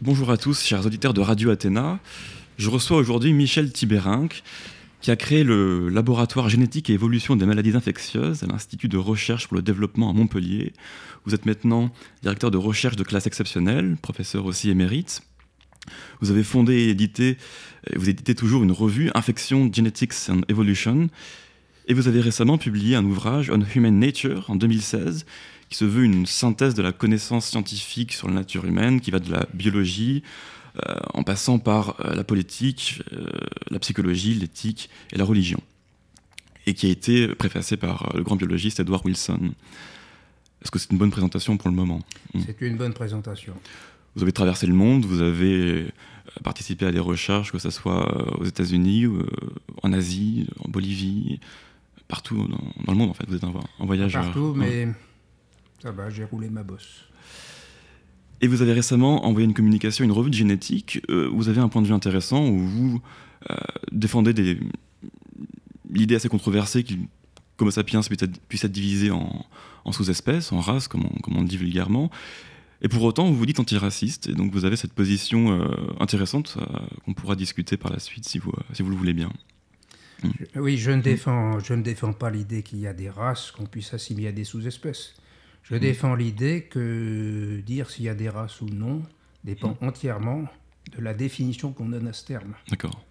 Bonjour à tous, chers auditeurs de Radio Athéna. Je reçois aujourd'hui Michel Thibérinck, qui a créé le laboratoire génétique et évolution des maladies infectieuses à l'Institut de recherche pour le développement à Montpellier. Vous êtes maintenant directeur de recherche de classe exceptionnelle, professeur aussi émérite. Vous avez fondé et édité, vous éditez toujours une revue, Infection, Genetics and Evolution, et vous avez récemment publié un ouvrage, On Human Nature, en 2016, qui se veut une synthèse de la connaissance scientifique sur la nature humaine, qui va de la biologie, en passant par la politique, la psychologie, l'éthique et la religion, et qui a été préfacé par le grand biologiste Edward Wilson. Est-ce que c'est une bonne présentation pour le moment ? C'est une bonne présentation. Vous avez traversé le monde, vous avez participé à des recherches, que ce soit aux États-Unis, en Asie, en Bolivie, partout dans le monde en fait. Vous êtes un voyageur. Partout, mais ça va, j'ai roulé ma bosse. Et vous avez récemment envoyé une communication, une revue de génétique. Vous avez un point de vue intéressant où vous défendez l'idée assez controversée qu'Homo sapiens puisse être divisé en sous-espèces, en races, comme on le dit vulgairement. Et pour autant, vous vous dites antiraciste, et donc vous avez cette position intéressante qu'on pourra discuter par la suite si vous le voulez bien. Oui, je ne défends pas l'idée qu'il y a des races qu'on puisse assimiler à des sous-espèces. Je défends l'idée que dire s'il y a des races ou non dépend entièrement de la définition qu'on donne à ce terme. D'accord.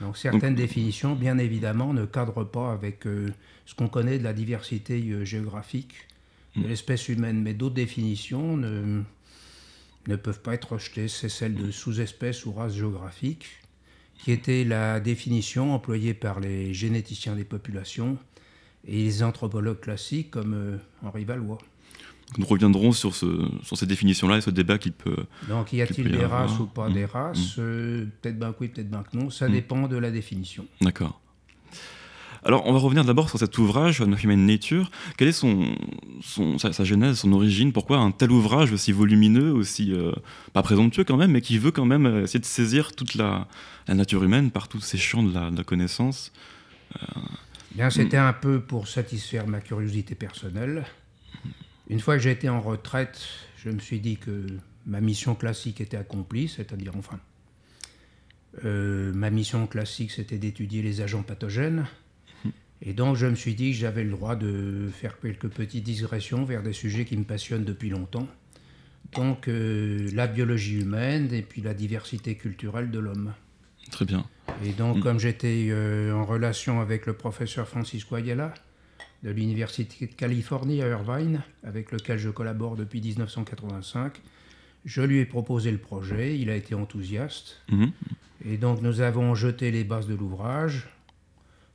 Donc certaines définitions, bien évidemment, ne cadrent pas avec ce qu'on connaît de la diversité géographique de l'espèce humaine, mais d'autres définitions ne peuvent pas être rejetées. C'est celle de sous-espèces ou races géographiques, qui était la définition employée par les généticiens des populations et les anthropologues classiques comme Henri Valois. Nous reviendrons sur ces définitions-là et ce débat qu'il peut... Donc, y a-t-il des races ou pas des races Peut-être bien que oui, peut-être bien que non. Ça dépend de la définition. D'accord. Alors, on va revenir d'abord sur cet ouvrage, On Human Nature. Quelle est sa genèse, son origine ? Pourquoi un tel ouvrage aussi volumineux, aussi, pas présomptueux quand même, mais qui veut quand même essayer de saisir toute la nature humaine par tous ces champs de la connaissance Bien, c'était un peu pour satisfaire ma curiosité personnelle. Une fois que j'ai été en retraite, je me suis dit que ma mission classique était accomplie, c'est-à-dire, ma mission classique, c'était d'étudier les agents pathogènes. Et donc, je me suis dit que j'avais le droit de faire quelques petites digressions vers des sujets qui me passionnent depuis longtemps. Donc, la biologie humaine et puis la diversité culturelle de l'homme. Très bien. Et donc, comme j'étais en relation avec le professeur Francisco Ayala, de l'Université de Californie à Irvine, avec lequel je collabore depuis 1985. Je lui ai proposé le projet, il a été enthousiaste. Et donc nous avons jeté les bases de l'ouvrage.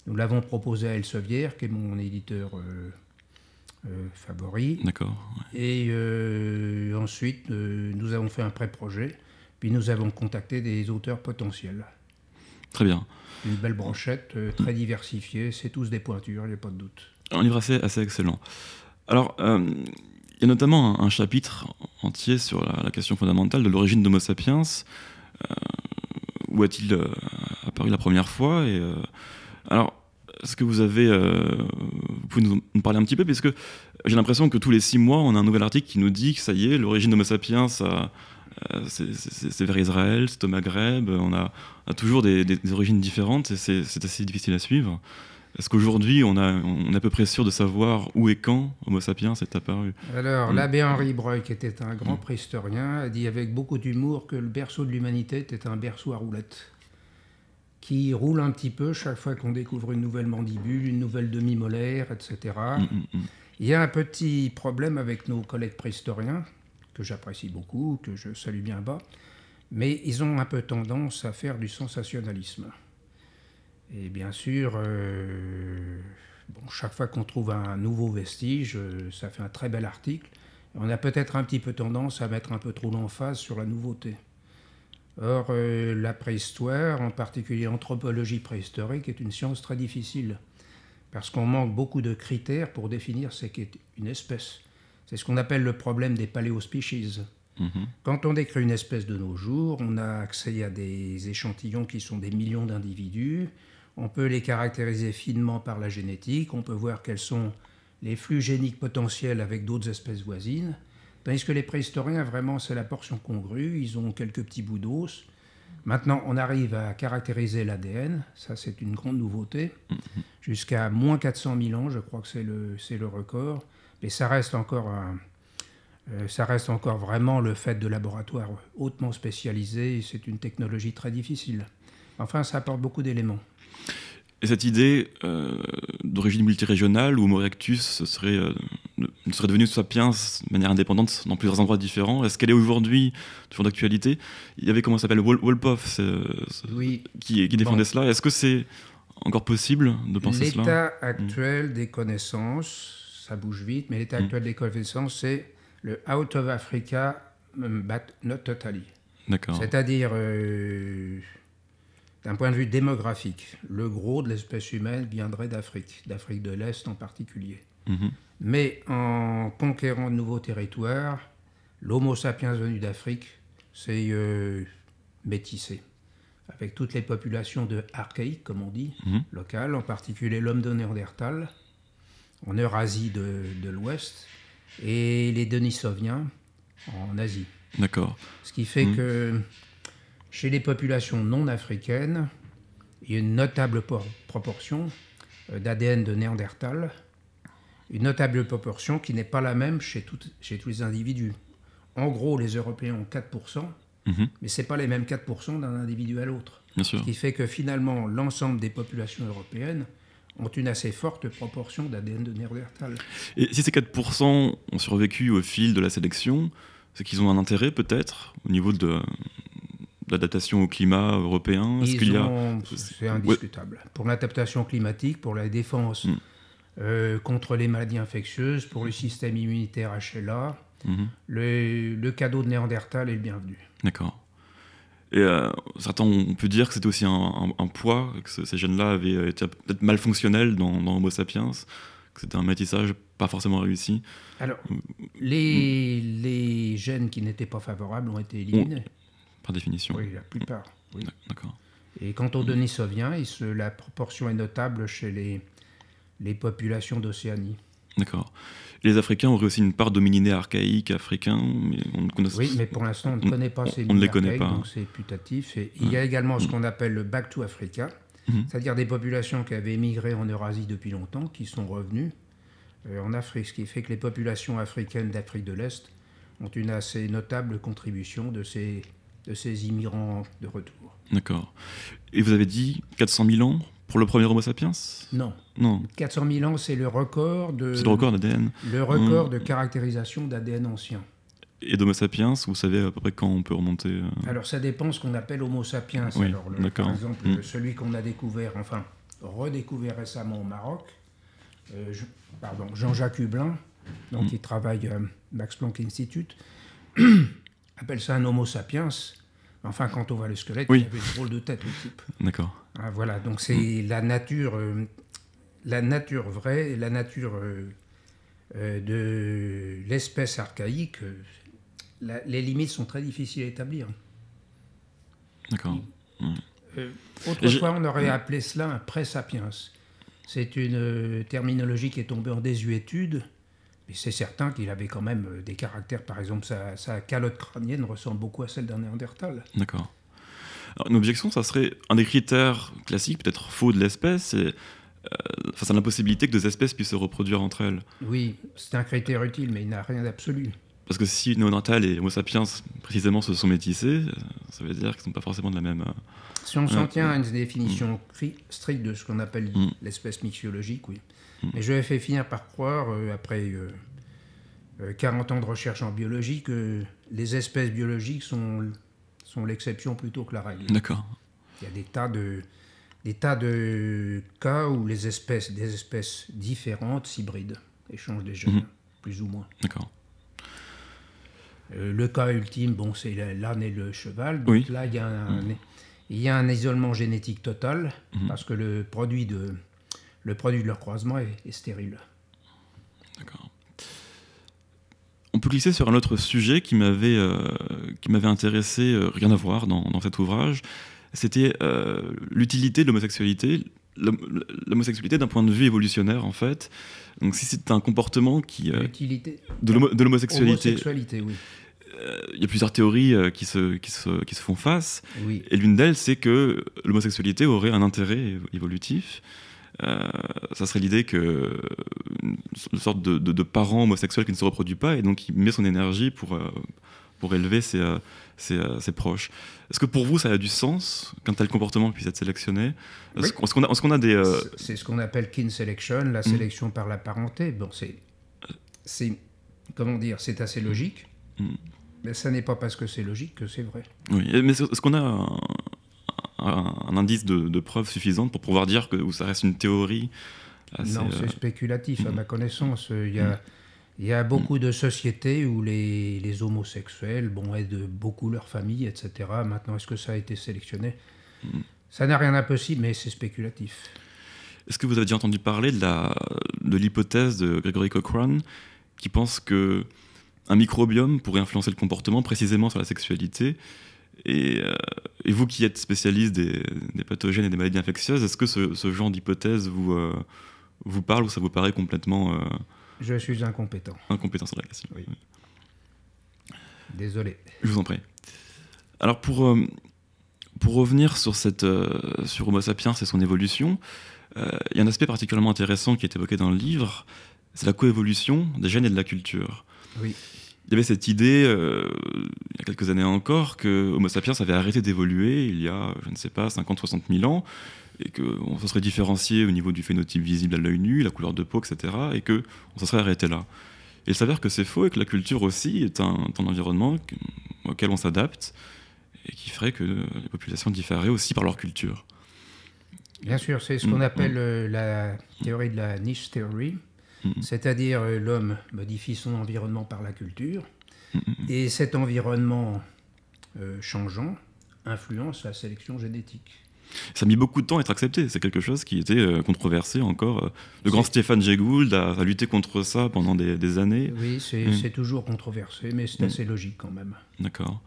Nous l'avons proposé à Elsevier, qui est mon éditeur favori. D'accord. Ouais. Et ensuite, nous avons fait un pré-projet, puis nous avons contacté des auteurs potentiels. Très bien. Une belle brochette, très diversifiée, c'est tous des pointures, il n'y a pas de doute. Un livre assez excellent. Alors, il y a notamment un chapitre entier sur la question fondamentale de l'origine d'Homo sapiens. Où a-t-il apparu la première fois alors, est-ce que vous pouvez nous parler un petit peu, parce que j'ai l'impression que tous les 6 mois, on a un nouvel article qui nous dit que ça y est, l'origine d'Homo sapiens, c'est vers Israël, c'est au Maghreb, on a toujours des origines différentes, et c'est assez difficile à suivre. Est-ce qu'aujourd'hui, on est à peu près sûr de savoir où et quand Homo sapiens est apparu ? Alors, l'abbé Henri Breuil, qui était un grand préhistorien, a dit avec beaucoup d'humour que le berceau de l'humanité était un berceau à roulettes, qui roule un petit peu chaque fois qu'on découvre une nouvelle mandibule, une nouvelle demi-molaire, etc. Il y a un petit problème avec nos collègues préhistoriens, que j'apprécie beaucoup, que je salue bien bas, mais ils ont un peu tendance à faire du sensationnalisme. Et bien sûr, chaque fois qu'on trouve un nouveau vestige, ça fait un très bel article. On a peut-être un petit peu tendance à mettre un peu trop l'emphase sur la nouveauté. Or, la préhistoire, en particulier l'anthropologie préhistorique, est une science très difficile, parce qu'on manque beaucoup de critères pour définir ce qu'est une espèce. C'est ce qu'on appelle le problème des paléospecies. Quand on décrit une espèce de nos jours, on a accès à des échantillons qui sont des millions d'individus. On peut les caractériser finement par la génétique. On peut voir quels sont les flux géniques potentiels avec d'autres espèces voisines. Tandis que les préhistoriens, vraiment, c'est la portion congrue. Ils ont quelques petits bouts d'os. Maintenant, on arrive à caractériser l'ADN. Ça, c'est une grande nouveauté. Jusqu'à moins 400 000 ans, je crois que c'est le record. Mais ça reste encore vraiment le fait de laboratoires hautement spécialisés. Et c'est une technologie très difficile. Enfin, ça apporte beaucoup d'éléments. Et cette idée d'origine multirégionale où Homo erectus serait devenu sapiens de manière indépendante dans plusieurs endroits différents, est-ce qu'elle est aujourd'hui toujours d'actualité? Il y avait, comment ça s'appelle, Wolpoff Oui. qui défendait cela. Est-ce que c'est encore possible de penser cela? L'état actuel des connaissances, ça bouge vite, mais l'état actuel des connaissances, c'est le out of Africa, but not totally. D'accord. C'est-à-dire, d'un point de vue démographique, le gros de l'espèce humaine viendrait d'Afrique de l'Est en particulier. Mais en conquérant de nouveaux territoires, l'Homo sapiens venu d'Afrique s'est métissé, avec toutes les populations de archaïques, comme on dit, locales, en particulier l'homme de Néandertal, en Eurasie de l'Ouest, et les Denisoviens en Asie. D'accord. Ce qui fait que chez les populations non africaines, il y a une notable proportion d'ADN de Néandertal, une notable proportion qui n'est pas la même chez tous les individus. En gros, les Européens ont 4%, mais ce n'est pas les mêmes 4% d'un individu à l'autre. Bien sûr. Ce qui fait que finalement, l'ensemble des populations européennes ont une assez forte proportion d'ADN de Néandertal. Et si ces 4% ont survécu au fil de la sélection, c'est qu'ils ont un intérêt peut-être au niveau de l'adaptation au climat européen? C'est indiscutable. Ouais. Pour l'adaptation climatique, pour la défense contre les maladies infectieuses, pour le système immunitaire HLA, le cadeau de Néandertal est le bienvenu. D'accord. Et certains, on peut dire que c'était aussi un poids, que ces gènes-là avaient été peut-être mal fonctionnels dans Homo sapiens, que c'était un métissage pas forcément réussi. Alors, les gènes qui n'étaient pas favorables ont été éliminés. Par définition. Oui, la plupart. Oui. D'accord. Et quant aux Denisoviens, la proportion est notable chez les populations d'Océanie. D'accord. Et les Africains auraient aussi une part d'hominidés archaïques africains, mais on ne connaît pas. Oui, mais pour l'instant, on ne connaît pas ces on ne les connaît pas. Donc c'est putatif. Et il y a également ce qu'on appelle le Back to Africa, c'est-à-dire des populations qui avaient émigré en Eurasie depuis longtemps, qui sont revenues en Afrique, ce qui fait que les populations africaines d'Afrique de l'Est ont une assez notable contribution de ces immigrants de retour. D'accord. Et vous avez dit 400 000 ans pour le premier Homo sapiens? Non. 400 000 ans, c'est le record de... C'est le record d'ADN. Le record de caractérisation d'ADN ancien. Et d'Homo sapiens, vous savez à peu près quand on peut remonter Alors ça dépend ce qu'on appelle Homo sapiens. Oui, alors, par exemple, celui qu'on a découvert, enfin redécouvert récemment au Maroc, Jean-Jacques Hublin, donc qui travaille à Max Planck Institute, appelle ça un Homo sapiens. Enfin, quand on voit le squelette, il avait une drôle de tête, le type. D'accord. Ah, voilà, donc c'est la nature vraie, la nature de l'espèce archaïque. Les limites sont très difficiles à établir. D'accord. Autrefois, on aurait appelé cela un pré-sapiens. C'est une terminologie qui est tombée en désuétude. Mais c'est certain qu'il avait quand même des caractères, par exemple, sa calotte crânienne ressemble beaucoup à celle d'un Néandertal. D'accord. Alors, une objection, ça serait un des critères classiques, peut-être faux de l'espèce, face à l'impossibilité que deux espèces puissent se reproduire entre elles. Oui, c'est un critère utile, mais il n'a rien d'absolu. Parce que si Néandertal et Homo sapiens, précisément, se sont métissés, ça veut dire qu'ils ne sont pas forcément de la même... Si on s'en tient à une définition stricte de ce qu'on appelle l'espèce mixologique, oui. Mais je vais finir par croire, après 40 ans de recherche en biologie, que les espèces biologiques sont l'exception plutôt que la règle. D'accord. Il y a des tas de cas où des espèces différentes s'hybrident, échangent des gènes, plus ou moins. D'accord. Le cas ultime, c'est l'âne et le cheval. Donc là, il y a un isolement génétique total, parce que le produit de leur croisement est stérile. D'accord. On peut glisser sur un autre sujet qui m'avait intéressé, rien à voir dans cet ouvrage. C'était l'utilité de l'homosexualité, l'homosexualité d'un point de vue évolutionnaire, en fait. Donc si c'est un comportement qui... L'utilité de l'homosexualité. Homosexualité, oui. Il y a plusieurs théories qui se font face. Oui. Et l'une d'elles, c'est que l'homosexualité aurait un intérêt évolutif. Ça serait l'idée que une sorte de parent homosexuel qui ne se reproduit pas et donc qui met son énergie pour élever ses proches. Est-ce que pour vous ça a du sens qu'un tel comportement puisse être sélectionné? Oui. Est-ce qu'on a des... C'est ce qu'on appelle kin selection, la sélection par la parenté. Bon, c'est comment dire, c'est assez logique, mais ça n'est pas parce que c'est logique que c'est vrai. Oui, mais est-ce qu'on a un indice de preuve suffisante pour pouvoir dire que ça reste une théorie assez, Non, c'est spéculatif, à ma connaissance. Il y a beaucoup de sociétés où les homosexuels aident beaucoup leur famille, etc. Maintenant, est-ce que ça a été sélectionné? Ça n'a rien d'impossible, mais c'est spéculatif. Est-ce que vous avez déjà entendu parler de l'hypothèse de Gregory Cochrane qui pense qu'un microbiome pourrait influencer le comportement précisément sur la sexualité? Et vous qui êtes spécialiste des pathogènes et des maladies infectieuses, est-ce que ce genre d'hypothèse vous parle ou ça vous paraît complètement... Je suis incompétent. Incompétent sur la question. Oui. Désolé. Je vous en prie. Alors pour revenir sur Homo sapiens et son évolution, il y a un aspect particulièrement intéressant qui est évoqué dans le livre, c'est la coévolution des gènes et de la culture. Oui. Il y avait cette idée, il y a quelques années encore, que Homo sapiens avait arrêté d'évoluer il y a, je ne sais pas, 50-60 000 ans, et qu'on se serait différencié au niveau du phénotype visible à l'œil nu, la couleur de peau, etc., et qu'on se serait arrêté là. Et il s'avère que c'est faux, et que la culture aussi est un environnement auquel on s'adapte, et qui ferait que les populations différeraient aussi par leur culture. Bien sûr, c'est ce qu'on appelle la théorie de la niche theory, c'est-à-dire l'homme modifie son environnement par la culture, et cet environnement changeant influence la sélection génétique. Ça a mis beaucoup de temps à être accepté, c'est quelque chose qui était controversé encore. Le grand Stéphane Jay Gould a lutté contre ça pendant des années. Oui, c'est toujours controversé, mais c'est assez logique quand même. D'accord.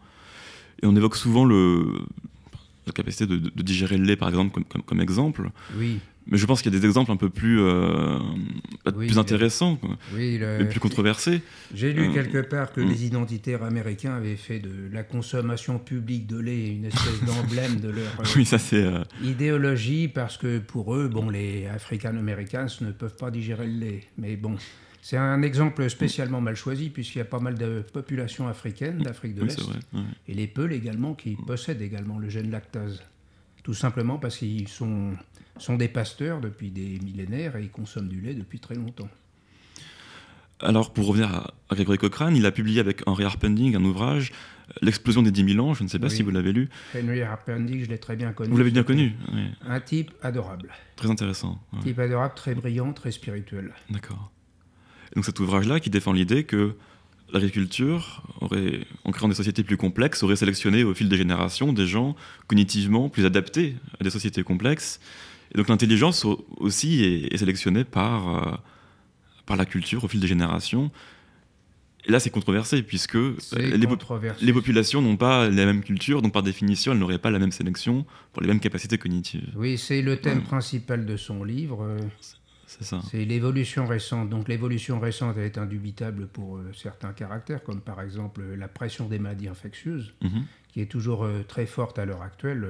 Et on évoque souvent la capacité de digérer le lait, par exemple, comme exemple. Oui. Mais je pense qu'il y a des exemples un peu plus intéressants, oui, et plus controversés. J'ai lu quelque part que les identitaires américains avaient fait de la consommation publique de lait une espèce d'emblème de leur oui, ça c'est idéologie, parce que pour eux, les African-Americans ne peuvent pas digérer le lait. Mais bon, c'est un exemple spécialement mal choisi, puisqu'il y a pas mal de populations africaines d'Afrique de l'Est, vrai, ouais. Et les Peuls également, qui possèdent également le gène lactase. Tout simplement parce qu'ils sont des pasteurs depuis des millénaires et ils consomment du lait depuis très longtemps. Alors, pour revenir à Gregory Cochrane, il a publié avec Henry Harpending un ouvrage, L'explosion des 10 000 ans, je ne sais pas si vous l'avez lu. Henry Harpending, je l'ai très bien connu. Vous l'avez bien connu, oui. Un type adorable. Très intéressant. Un type adorable, très brillant, très spirituel. D'accord. Donc cet ouvrage-là qui défend l'idée que l'agriculture, en créant des sociétés plus complexes, aurait sélectionné au fil des générations des gens cognitivement plus adaptés à des sociétés complexes. Et donc l'intelligence aussi est sélectionnée par la culture au fil des générations. Et là, c'est controversé, puisque les populations n'ont pas la même culture, donc par définition, elles n'auraient pas la même sélection pour les mêmes capacités cognitives. Oui, c'est le thème principal de son livre. C'est ça. C'est l'évolution récente. Donc l'évolution récente est indubitable pour certains caractères, comme par exemple la pression des maladies infectieuses, qui est toujours très forte à l'heure actuelle.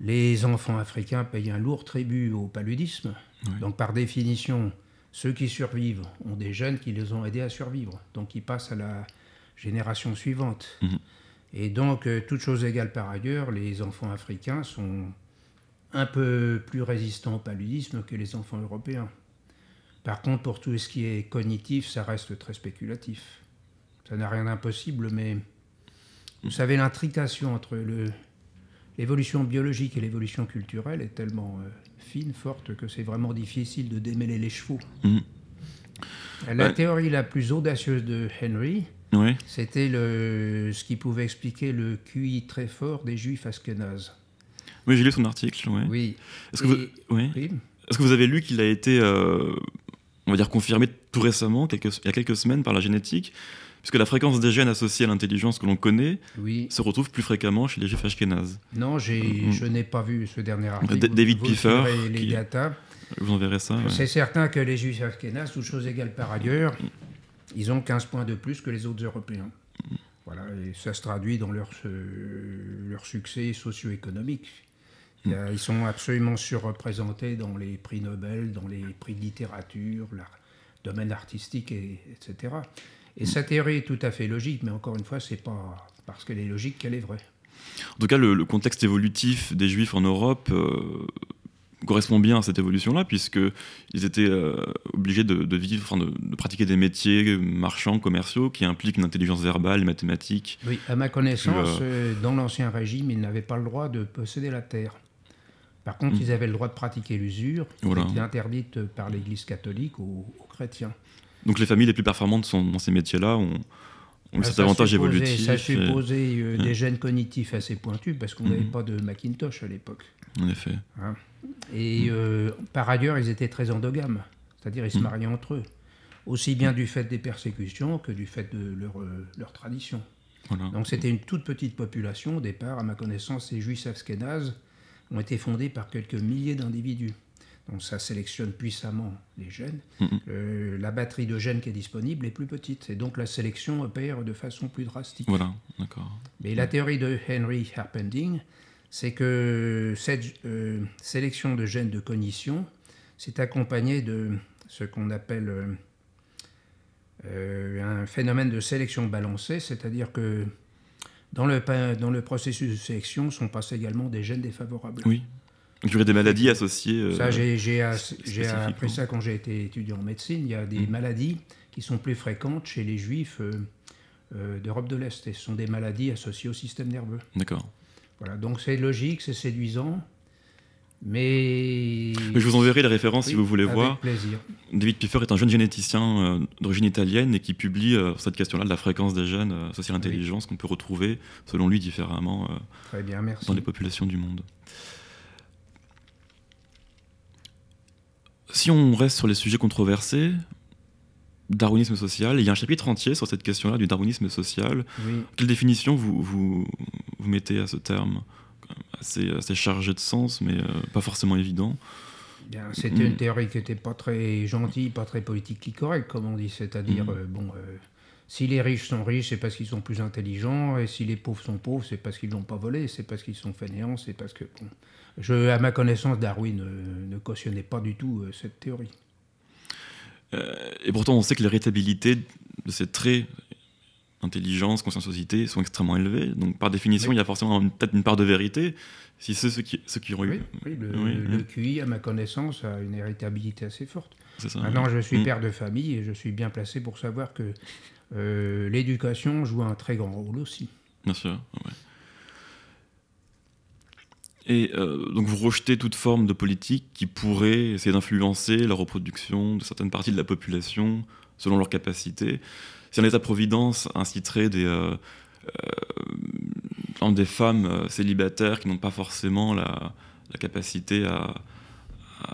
Les enfants africains payent un lourd tribut au paludisme. Oui. Donc par définition, ceux qui survivent ont des jeunes qui les ont aidés à survivre. Donc ils passent à la génération suivante. Et donc, toutes choses égales par ailleurs, les enfants africains sont un peu plus résistants au paludisme que les enfants européens. Par contre, pour tout ce qui est cognitif, ça reste très spéculatif. Ça n'a rien d'impossible, mais vous savez, l'intrication entre l'évolution biologique et l'évolution culturelle est tellement fine, forte, que c'est vraiment difficile de démêler les chevaux. La théorie la plus audacieuse de Henry, c'était ce qui pouvait expliquer le QI très fort des juifs ashkénazes. Oui, j'ai lu son article. Oui. Est-ce que vous avez lu qu'il a été, on va dire, confirmé tout récemment, il y a quelques semaines, par la génétique, puisque la fréquence des gènes associés à l'intelligence que l'on connaît Oui. se retrouve plus fréquemment chez les juifs ashkénazes. Non, je n'ai pas vu ce dernier article. David Vous Piffer, verrez les datas. Vous enverrez ça. Ouais. C'est certain que les juifs ashkénazes, toutes choses égales par ailleurs, ils ont 15 points de plus que les autres Européens. Voilà, et ça se traduit dans leur succès socio-économique. Ils sont absolument surreprésentés dans les prix Nobel, dans les prix de littérature, le domaine artistique, etc. Et sa théorie est tout à fait logique, mais encore une fois, c'est pas parce qu'elle est logique qu'elle est vraie. En tout cas, le contexte évolutif des juifs en Europe correspond bien à cette évolution-là, puisqu'ils étaient obligés de vivre, enfin de pratiquer des métiers marchands, commerciaux, qui impliquent une intelligence verbale, mathématique. Oui, à ma connaissance, dans l'Ancien Régime, ils n'avaient pas le droit de posséder la terre. Par contre, ils avaient le droit de pratiquer l'usure, qui était interdite par l'Église catholique aux chrétiens. Donc les familles les plus performantes dans ces métiers-là ont cet avantage évolutif. Ça supposait des gènes cognitifs assez pointus, parce qu'on n'avait pas de Macintosh à l'époque. En effet. Hein. Et par ailleurs, ils étaient très endogames, c'est-à-dire ils se mariaient entre eux, aussi bien du fait des persécutions que du fait de leur tradition. Voilà. Donc c'était une toute petite population au départ. À ma connaissance, les juifs ashkénazes ont été fondés par quelques milliers d'individus. Donc ça sélectionne puissamment les gènes. La batterie de gènes qui est disponible est plus petite, et donc la sélection opère de façon plus drastique. Voilà, d'accord. Mais la théorie de Henry Harpending, c'est que cette sélection de gènes de cognition s'est accompagnée de ce qu'on appelle un phénomène de sélection balancée, c'est-à-dire que dans le processus de sélection sont passés également des gènes défavorables. Oui. Donc il y aurait des maladies associées. Ça, j'ai appris ça quand j'ai été étudiant en médecine. Il y a des maladies qui sont plus fréquentes chez les juifs d'Europe de l'Est. Et ce sont des maladies associées au système nerveux. D'accord. Voilà, donc c'est logique, c'est séduisant, mais je vous enverrai les références si vous voulez voir. Avec plaisir. David Piffer est un jeune généticien d'origine italienne et qui publie cette question-là de la fréquence des gènes associés à l'intelligence qu'on peut retrouver, selon lui, différemment Très bien, merci. dans les populations du monde. Si on reste sur les sujets controversés, darwinisme social, il y a un chapitre entier sur cette question-là du darwinisme social. Oui. Quelle définition vous mettez à ce terme ? Assez chargé de sens, mais pas forcément évident. C'était une théorie qui n'était pas très gentille, pas très politiquement correcte, comme on dit. C'est-à-dire, si les riches sont riches, c'est parce qu'ils sont plus intelligents, et si les pauvres sont pauvres, c'est parce qu'ils n'ont pas volé, c'est parce qu'ils sont fainéants, c'est parce que... à ma connaissance, Darwin ne cautionnait pas du tout cette théorie. Et pourtant, on sait que l'héritabilité de ces traits, intelligence, conscienciosité, sont extrêmement élevés. Donc, par définition, il y a forcément peut-être une part de vérité. Si c'est ceux qui ont eu... Le QI, à ma connaissance, a une héritabilité assez forte. C'est ça, Maintenant, je suis père de famille et je suis bien placé pour savoir que l'éducation joue un très grand rôle aussi. Bien sûr, ouais. Et donc vous rejetez toute forme de politique qui pourrait essayer d'influencer la reproduction de certaines parties de la population selon leurs capacités. Si un État-providence inciterait des femmes célibataires qui n'ont pas forcément la capacité à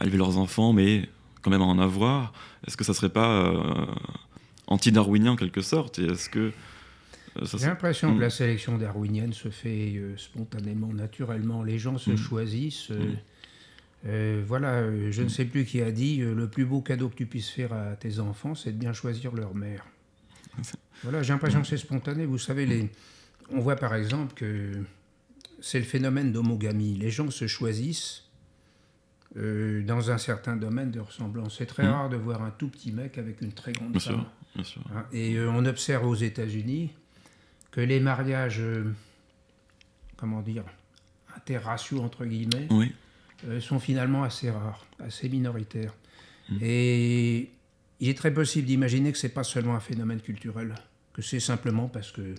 élever leurs enfants, mais quand même à en avoir, est-ce que ça ne serait pas anti-darwinien en quelque sorte ? Et est-ce que j'ai l'impression que la sélection darwinienne se fait spontanément, naturellement. Les gens se choisissent. Voilà, je ne sais plus qui a dit le plus beau cadeau que tu puisses faire à tes enfants, c'est de bien choisir leur mère. Voilà, j'ai l'impression que c'est spontané. Vous savez, on voit par exemple que c'est le phénomène d'homogamie. Les gens se choisissent dans un certain domaine de ressemblance. C'est très rare de voir un tout petit mec avec une très grande femme. Bien sûr. Et on observe aux États-Unis que les mariages, interraciaux, entre guillemets, sont finalement assez rares, assez minoritaires. Et il est très possible d'imaginer que ce n'est pas seulement un phénomène culturel, que c'est simplement parce que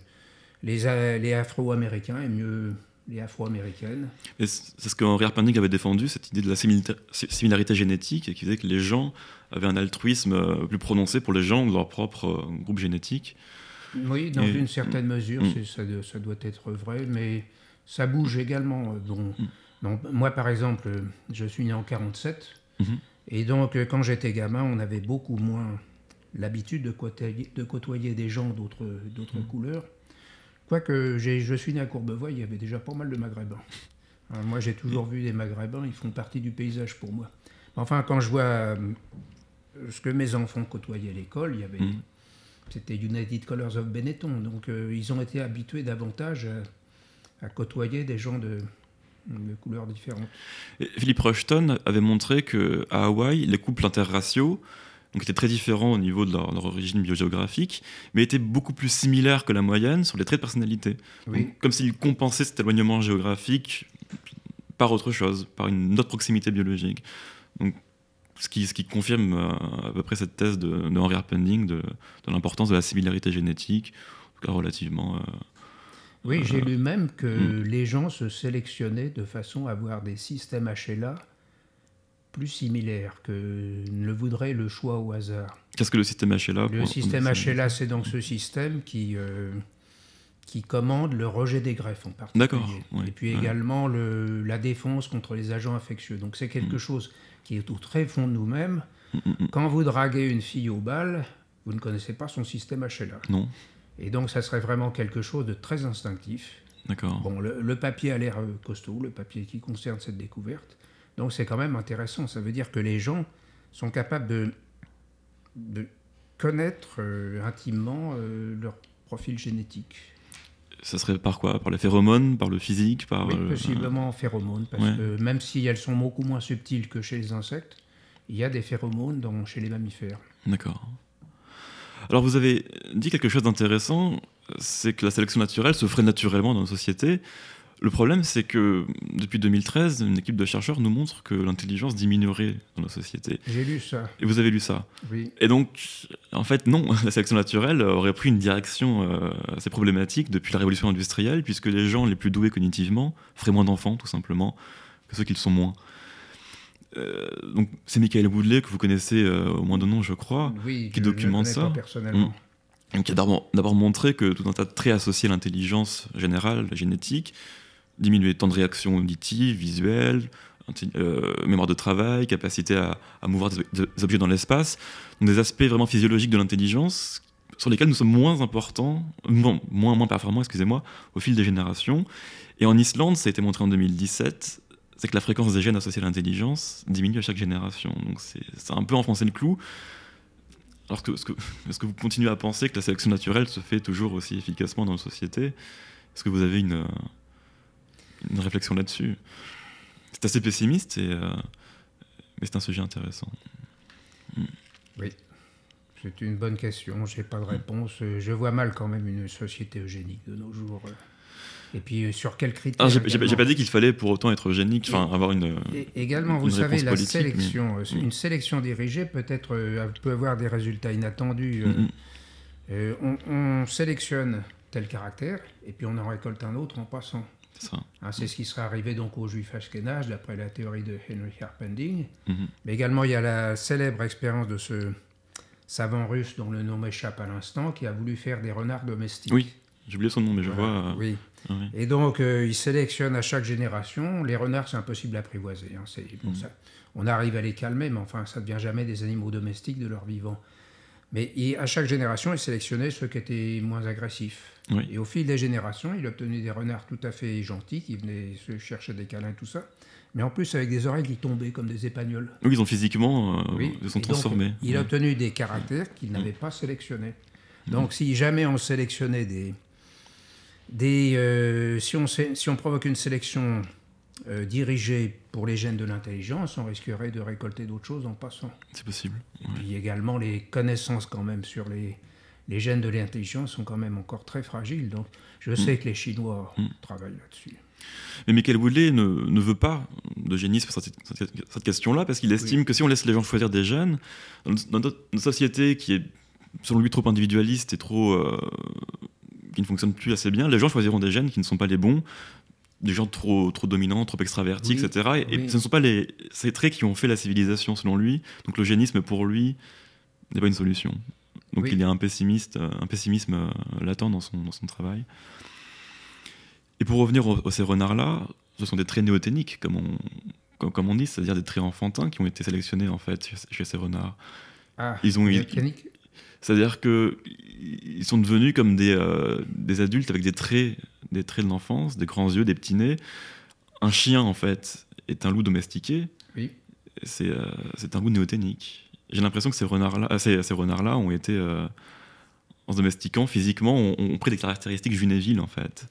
les Afro-Américains aiment mieux les Afro-Américaines. Et c'est ce que Henry Harpending avait défendu, cette idée de la similarité génétique, et qui disait que les gens avaient un altruisme plus prononcé pour les gens de leur propre groupe génétique. Oui, dans une certaine mesure, ça doit être vrai, mais ça bouge également. Donc, moi, par exemple, je suis né en 1947, et donc quand j'étais gamin, on avait beaucoup moins l'habitude de côtoyer des gens d'autres couleurs. Quoique je suis né à Courbevoie, il y avait déjà pas mal de Maghrébins. Alors, moi, j'ai toujours vu des Maghrébins, ils font partie du paysage pour moi. Enfin, quand je vois ce que mes enfants côtoyaient à l'école, il y avait, c'était United Colors of Benetton, donc ils ont été habitués davantage à côtoyer des gens de couleurs différentes. Et Philippe Rushton avait montré qu'à Hawaï, les couples interraciaux donc étaient très différents au niveau de leur origine biogéographique, mais étaient beaucoup plus similaires que la moyenne sur les traits de personnalité. Oui. Donc, comme s'ils compensaient cet éloignement géographique par autre chose, par une autre proximité biologique. Donc, ce qui confirme à peu près cette thèse de Henry Harpending de l'importance de la similarité génétique, en tout cas relativement... Oui, j'ai lu même que les gens se sélectionnaient de façon à avoir des systèmes HLA plus similaires que ne voudrait le choix au hasard. Qu'est-ce que le système HLA? Le système HLA, c'est donc ce système qui commande le rejet des greffes en particulier. D'accord. Ouais, et puis également la défense contre les agents infectieux. Donc c'est quelque chose qui est au très fond de nous-mêmes. Quand vous draguez une fille au bal, vous ne connaissez pas son système HLA. Non. Et donc ça serait vraiment quelque chose de très instinctif. D'accord. Bon, le papier a l'air costaud, le papier qui concerne cette découverte. Donc c'est quand même intéressant. Ça veut dire que les gens sont capables de connaître intimement leur profil génétique. Ça serait par quoi? Par les phéromones, par le physique, par... Oui, possiblement phéromones, parce que même si elles sont beaucoup moins subtiles que chez les insectes, il y a des phéromones chez les mammifères. D'accord. Alors vous avez dit quelque chose d'intéressant, c'est que la sélection naturelle se ferait naturellement dans nos sociétés. Le problème, c'est que depuis 2013, une équipe de chercheurs nous montre que l'intelligence diminuerait dans nos sociétés. J'ai lu ça. Et vous avez lu ça? Oui. Et donc, en fait, non, la sélection naturelle aurait pris une direction assez problématique depuis la révolution industrielle, puisque les gens les plus doués cognitivement feraient moins d'enfants, tout simplement, que ceux qui le sont moins. Donc, c'est Michael Woodley, que vous connaissez au moins de nom, je crois, qui documente ça. Pas personnellement. Qui a d'abord montré que tout un tas de traits associés à l'intelligence générale, la génétique, diminuer temps de réaction auditive, visuelle, mémoire de travail, capacité à mouvoir des objets dans l'espace, donc des aspects vraiment physiologiques de l'intelligence sur lesquels nous sommes moins performants, excusez-moi, au fil des générations. Et en Islande, ça a été montré en 2017, c'est que la fréquence des gènes associés à l'intelligence diminue à chaque génération. Donc c'est un peu enfoncer le clou. Alors est-ce que vous continuez à penser que la sélection naturelle se fait toujours aussi efficacement dans nos sociétés? Est-ce que vous avez une réflexion là-dessus? C'est assez pessimiste, mais c'est un sujet intéressant. Oui, c'est une bonne question. Je n'ai pas de réponse. Je vois mal quand même une société eugénique de nos jours. Et puis sur quels critères? J'ai pas dit qu'il fallait pour autant être eugénique, enfin avoir une. Également, vous savez, la sélection, une sélection dirigée peut avoir des résultats inattendus. On sélectionne tel caractère et puis on en récolte un autre en passant. C'est ce qui serait arrivé donc aux Juifs ashkénazes, d'après la théorie de Henry Harpending. Mais également, il y a la célèbre expérience de ce savant russe dont le nom m'échappe à l'instant, qui a voulu faire des renards domestiques. Oui, j'ai oublié son nom, mais je vois... Oui. Et donc, il sélectionne à chaque génération. Les renards, c'est impossible à apprivoiser. Ça. On arrive à les calmer, mais enfin, ça ne devient jamais des animaux domestiques de leur vivant. Mais à chaque génération, il sélectionnait ceux qui étaient moins agressifs. Oui. Et au fil des générations, il obtenait des renards tout à fait gentils, qui venaient se chercher des câlins, tout ça. Mais en plus, avec des oreilles qui tombaient comme des épagnols. Oui, ils ont physiquement ils sont transformés. Donc, il a obtenu des caractères qu'il n'avait pas sélectionnés. Donc, si jamais on sélectionnait si on provoque une sélection dirigée pour les gènes de l'intelligence, on risquerait de récolter d'autres choses en passant. C'est possible. Et puis également, les connaissances quand même sur les gènes de l'intelligence sont quand même encore très fragiles. Donc, je sais que les Chinois travaillent là-dessus. Mais Michael Woodley ne veut pas d'eugénisme sur cette question-là, parce qu'il estime que si on laisse les gens choisir des gènes, dans notre société qui est, selon lui, trop individualiste et qui ne fonctionne plus assez bien, les gens choisiront des gènes qui ne sont pas les bons, des gens trop dominants, trop extravertis, etc. Et ce ne sont pas ces traits qui ont fait la civilisation, selon lui. Donc l'eugénisme, pour lui, n'est pas une solution. Donc il y a un pessimisme latent dans son travail. Et pour revenir ces renards-là, ce sont des traits néoténiques, comme on dit, c'est-à-dire des traits enfantins qui ont été sélectionnés en fait chez ces renards. Néoténiques ? C'est-à-dire qu'ils sont devenus comme des adultes avec des traits de l'enfance, des grands yeux, des petits nez. Un chien, en fait, est un loup domestiqué. Oui. C'est un loup néoténique. J'ai l'impression que ces renards-là ont été, en se domestiquant physiquement, ont pris des caractéristiques junéviles, en fait.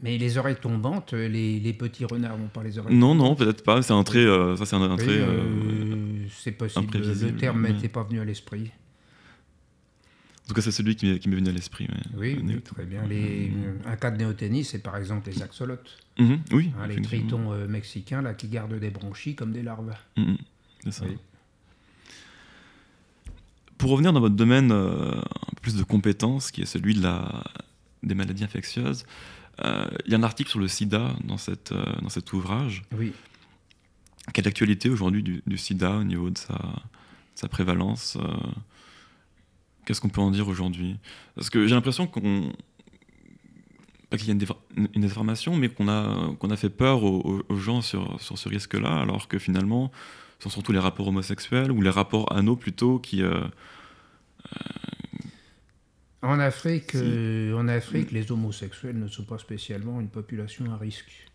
Mais les oreilles tombantes, les petits renards n'ont pas les oreilles Non, tombantes. non, peut-être pas. C'est un trait. Ça, c'est un Oui, trait. c'est possible. imprévisible. Le terme m'était pas venu à l'esprit. En tout cas, c'est celui qui m'est venu à l'esprit. Oui, très bien. Un cas de néoténie, c'est par exemple les axolotes. Oui. Hein, les tritons mexicains là, qui gardent des bronchies comme des larves. C'est ça. Oui. Pour revenir dans votre domaine plus de compétences, qui est celui des maladies infectieuses, il y a un article sur le sida dans cet ouvrage. Oui. Quelle est l'actualité aujourd'hui du sida au niveau de sa prévalence Qu'est-ce qu'on peut en dire aujourd'hui? Parce que j'ai l'impression pas qu'il y a une déformation, mais qu'on a fait peur aux gens sur ce risque-là, alors que finalement, ce sont surtout les rapports homosexuels ou les rapports anaux plutôt qui... En Afrique, les homosexuels ne sont pas spécialement une population à risque.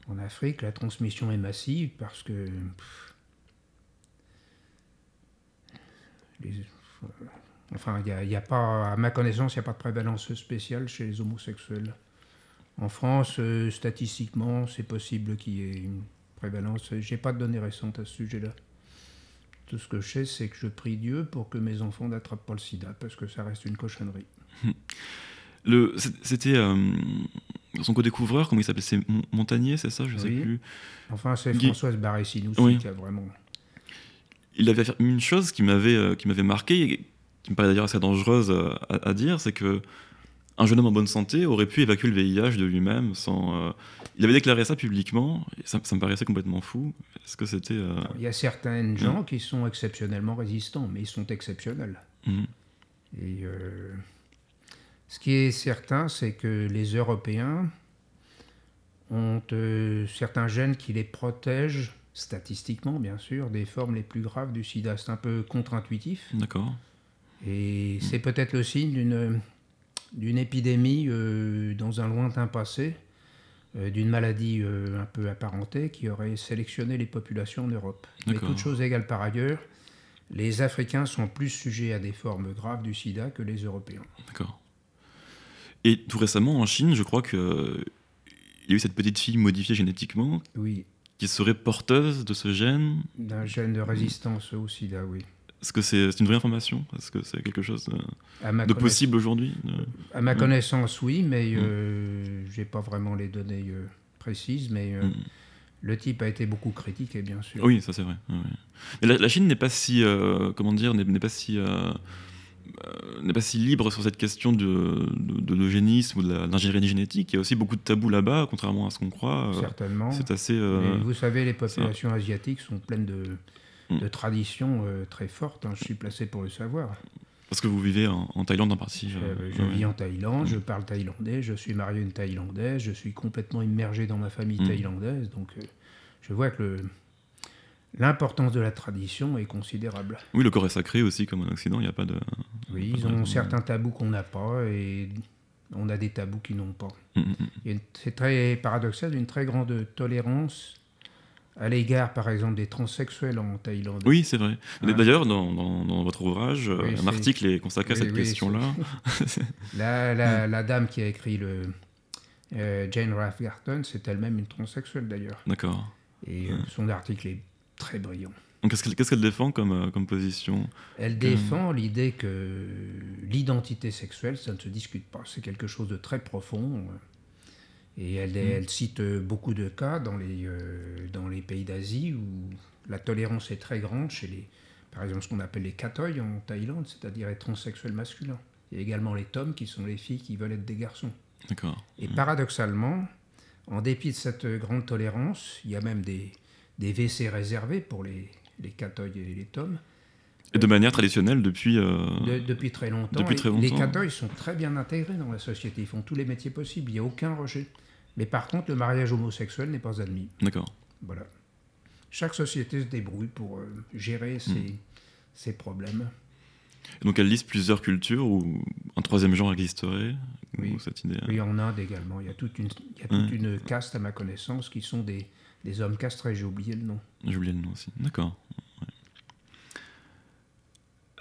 En Afrique, la transmission est massive parce que y a pas, à ma connaissance, il n'y a pas de prévalence spéciale chez les homosexuels. En France, statistiquement, c'est possible qu'il y ait une prévalence. Je n'ai pas de données récentes à ce sujet-là. Tout ce que je sais, c'est que je prie Dieu pour que mes enfants n'attrapent pas le sida, parce que ça reste une cochonnerie. C'était son co-découvreur, comment il s'appelait? C'est Montagnier, c'est ça? Je ne sais plus. Enfin, c'est Françoise Barré-Sinoussi qui a vraiment... Il avait fait une chose qui m'avait marqué, et qui me paraît d'ailleurs assez dangereuse à dire, c'est que un jeune homme en bonne santé aurait pu évacuer le VIH de lui-même sans... Il avait déclaré ça publiquement, et ça me paraissait complètement fou. Est-ce que c'était... Il y a certains gens qui sont exceptionnellement résistants, mais ils sont exceptionnels. Et ce qui est certain, c'est que les Européens ont certains gènes qui les protègent, statistiquement bien sûr, des formes les plus graves du sida. C'est un peu contre-intuitif. D'accord. Et c'est peut-être le signe d'une épidémie dans un lointain passé, d'une maladie un peu apparentée qui aurait sélectionné les populations en Europe. Mais toute chose égale par ailleurs, les Africains sont plus sujets à des formes graves du sida que les Européens. D'accord. Et tout récemment, en Chine, je crois qu'il y a eu cette petite fille modifiée génétiquement qui serait porteuse de ce gène. D'un gène de résistance au sida, oui. Est-ce que c'est une vraie information? Est-ce que c'est quelque chose de possible aujourd'hui? À ma connaissance, oui, mais je n'ai pas vraiment les données précises, mais le type a été beaucoup critiqué, bien sûr. Oui, ça c'est vrai. Oui. Mais la Chine n'est pas si, n'est pas si libre sur cette question de l'eugénisme ou de l'ingénierie génétique. Il y a aussi beaucoup de tabous là-bas, contrairement à ce qu'on croit. Certainement. C'est assez... vous savez, les populations asiatiques sont pleines de traditions très fortes. Je suis placé pour le savoir. Parce que vous vivez en Thaïlande en partie. Je vis en Thaïlande, je parle thaïlandais, je suis marié à une Thaïlandaise, je suis complètement immergé dans ma famille thaïlandaise. Donc je vois que l'importance de la tradition est considérable. Oui, le corps est sacré aussi, comme en Occident, il n'y a pas de... Oui, ils ont certains tabous qu'on n'a pas et on a des tabous qu'ils n'ont pas. C'est très paradoxal, une très grande tolérance à l'égard, par exemple, des transsexuels en Thaïlande. Oui, c'est vrai. D'ailleurs, dans votre ouvrage, un article est consacré à cette question-là. La dame qui a écrit Jane Rathgarten, c'est elle-même une transsexuelle, d'ailleurs. D'accord. Et son article est très brillant. Donc, qu'est-ce qu'elle défend comme position? Elle défend l'idée que l'identité sexuelle, ça ne se discute pas. C'est quelque chose de très profond. Et elle cite beaucoup de cas dans les pays d'Asie où la tolérance est très grande chez par exemple, ce qu'on appelle les kathoy en Thaïlande, c'est-à-dire les transsexuels masculins. Il y a également les toms, qui sont les filles qui veulent être des garçons. D'accord. Et paradoxalement, en dépit de cette grande tolérance, il y a même des WC réservés pour les kathoy et les toms. Et de manière traditionnelle depuis très longtemps. Depuis très longtemps. Les kathoy sont très bien intégrés dans la société. Ils font tous les métiers possibles. Il n'y a aucun rejet. Mais par contre, le mariage homosexuel n'est pas admis. D'accord. Voilà. Chaque société se débrouille pour gérer ces problèmes. Et donc elle liste plusieurs cultures où un troisième genre existerait. Oui. Cette idée. Oui, en Inde également. Il y a toute une caste, à ma connaissance, qui sont des hommes castrés. J'ai oublié le nom. J'ai oublié le nom aussi. D'accord. Ouais.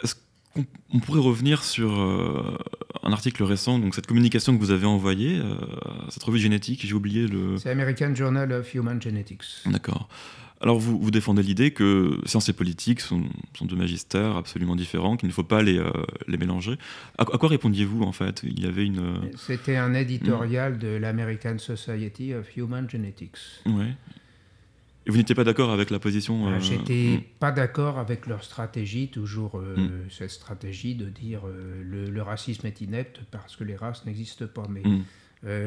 Est-ce qu'on pourrait revenir sur un article récent, donc cette communication que vous avez envoyée à cette revue de génétique, j'ai oublié le... C'est American Journal of Human Genetics. D'accord. Alors vous défendez l'idée que science et politique sont deux magistères absolument différents, qu'il ne faut pas les mélanger. À quoi répondiez-vous en fait? Il y avait une... C'était un éditorial de l'American Society of Human Genetics. Ouais. Et vous n'étiez pas d'accord avec la position J'étais pas d'accord avec leur stratégie, toujours cette stratégie de dire le racisme est inepte parce que les races n'existent pas. Mais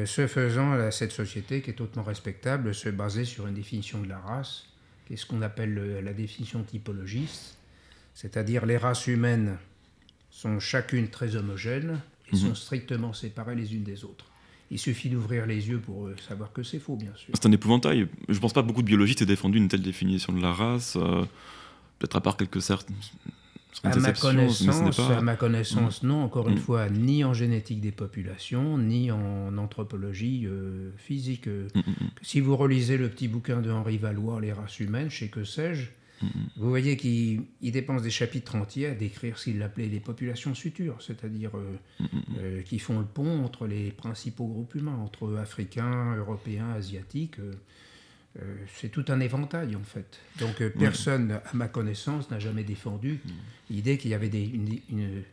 ce faisant, cette société, qui est hautement respectable, se basait sur une définition de la race, qui est ce qu'on appelle la définition typologiste, c'est-à-dire les races humaines sont chacune très homogènes et sont strictement séparées les unes des autres. Il suffit d'ouvrir les yeux pour savoir que c'est faux, bien sûr. C'est un épouvantail. Je ne pense pas que beaucoup de biologistes aient défendu une telle définition de la race, peut-être à part quelques certaines à ma connaissance, non. Encore une fois, ni en génétique des populations, ni en anthropologie physique. Si vous relisez le petit bouquin de Henri Valois, Les races humaines, chez que sais-je, vous voyez qu'il dépense des chapitres entiers à décrire ce qu'il appelait les populations sutures, c'est-à-dire qui font le pont entre les principaux groupes humains, entre Africains, Européens, Asiatiques. C'est tout un éventail en fait. Donc personne, à ma connaissance, n'a jamais défendu l'idée qu'il y avait une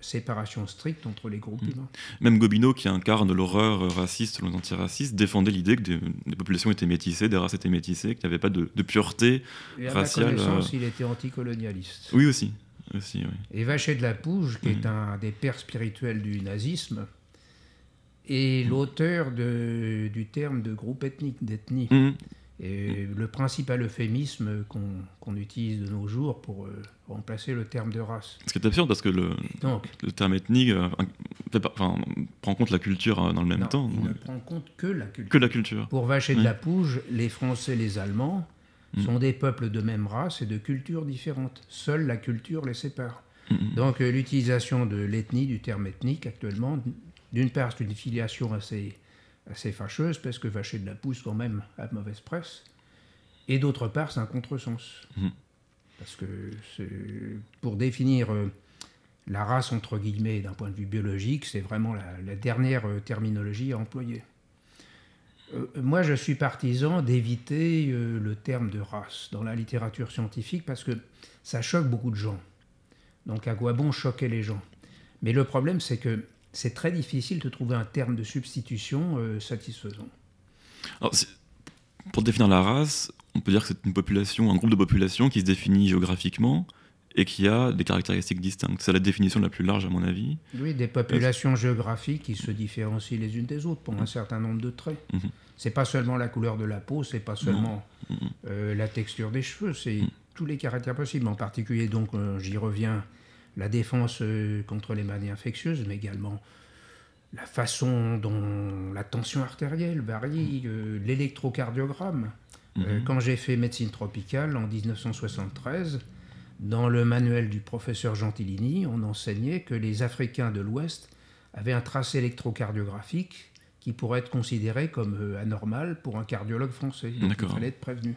séparation stricte entre les groupes humains. Même Gobineau, qui incarne l'horreur raciste selon les antiracistes, défendait l'idée que des populations étaient métissées, des races étaient métissées, qu'il n'y avait pas de pureté raciale. À ma connaissance, il était anticolonialiste. Oui, aussi. Oui. Et Vacher de la Pouge, qui est un des pères spirituels du nazisme, est l'auteur du terme de groupe ethnique, d'ethnie. Et le principal euphémisme qu'on utilise de nos jours pour remplacer le terme de race. Ce qui est absurde parce que le terme ethnique prend en compte la culture dans le même temps. Il ne prend en compte que la culture. Que la culture. Pour Vacher de la Pouge, les Français et les Allemands sont des peuples de même race et de cultures différentes. Seule la culture les sépare. Donc l'utilisation de l'ethnie, du terme ethnique actuellement, d'une part c'est une filiation assez fâcheuse, parce que Vacher de la Pouge, quand même, a de mauvaise presse. Et d'autre part, c'est un contresens. Parce que pour définir la race, entre guillemets, d'un point de vue biologique, c'est vraiment la dernière terminologie à employer. Moi, je suis partisan d'éviter le terme de race dans la littérature scientifique, parce que ça choque beaucoup de gens. Donc à quoi bon choquer les gens? Mais le problème, c'est que c'est très difficile de trouver un terme de substitution satisfaisant. Alors, pour définir la race, on peut dire que c'est une population, un groupe de population qui se définit géographiquement et qui a des caractéristiques distinctes. C'est la définition la plus large, à mon avis. Oui, des populations géographiques qui se différencient les unes des autres pour un certain nombre de traits. C'est pas seulement la couleur de la peau, c'est pas seulement la texture des cheveux, c'est tous les caractères possibles. En particulier, donc, j'y reviens, la défense contre les maladies infectieuses, mais également la façon dont la tension artérielle varie, l'électrocardiogramme. Quand j'ai fait médecine tropicale en 1973, dans le manuel du professeur Gentilini, on enseignait que les Africains de l'Ouest avaient un tracé électrocardiographique qui pourrait être considéré comme anormal pour un cardiologue français. Donc il fallait être prévenu.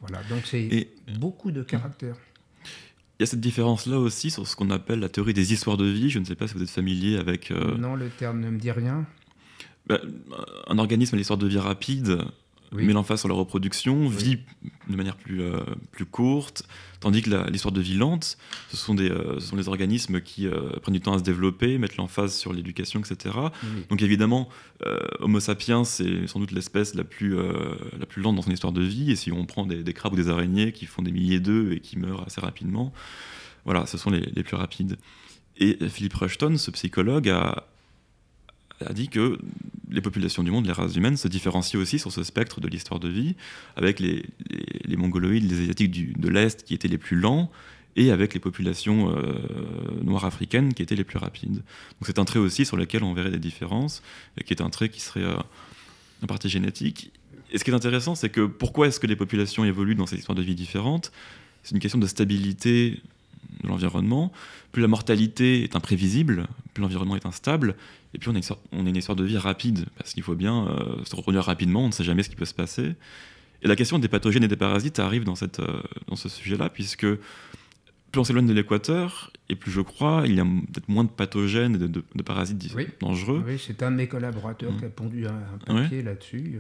Voilà, donc c'est beaucoup de caractères. Il y a cette différence-là aussi sur ce qu'on appelle la théorie des histoires de vie. Je ne sais pas si vous êtes familier avec... Non, le terme ne me dit rien. Un organisme à l'histoire de vie rapide met l'emphase sur la reproduction, vit de manière plus courte, tandis que l'histoire de vie lente, ce sont les organismes qui prennent du temps à se développer, mettent l'emphase sur l'éducation, etc. Donc évidemment, Homo sapiens, c'est sans doute l'espèce la plus lente dans son histoire de vie, et si on prend des crabes ou des araignées qui font des milliers d'œufs et qui meurent assez rapidement, voilà, ce sont les plus rapides. Et Philip Rushton, ce psychologue, a dit que les populations du monde, les races humaines, se différencient aussi sur ce spectre de l'histoire de vie, avec les mongoloïdes, les asiatiques de l'Est qui étaient les plus lents, et avec les populations noires africaines qui étaient les plus rapides. Donc c'est un trait aussi sur lequel on verrait des différences, et qui est un trait qui serait en partie génétique. Et ce qui est intéressant, c'est que pourquoi est-ce que les populations évoluent dans ces histoires de vie différentes? c'est une question de stabilité de l'environnement. Plus la mortalité est imprévisible, plus l'environnement est instable, et puis on a une histoire de vie rapide, parce qu'il faut bien se reproduire rapidement, on ne sait jamais ce qui peut se passer. Et la question des pathogènes et des parasites arrive dans ce sujet-là, puisque plus on s'éloigne de l'équateur, et plus je crois, il y a peut-être moins de pathogènes et de parasites dangereux. Oui, c'est un de mes collaborateurs qui a pondu un papier là-dessus.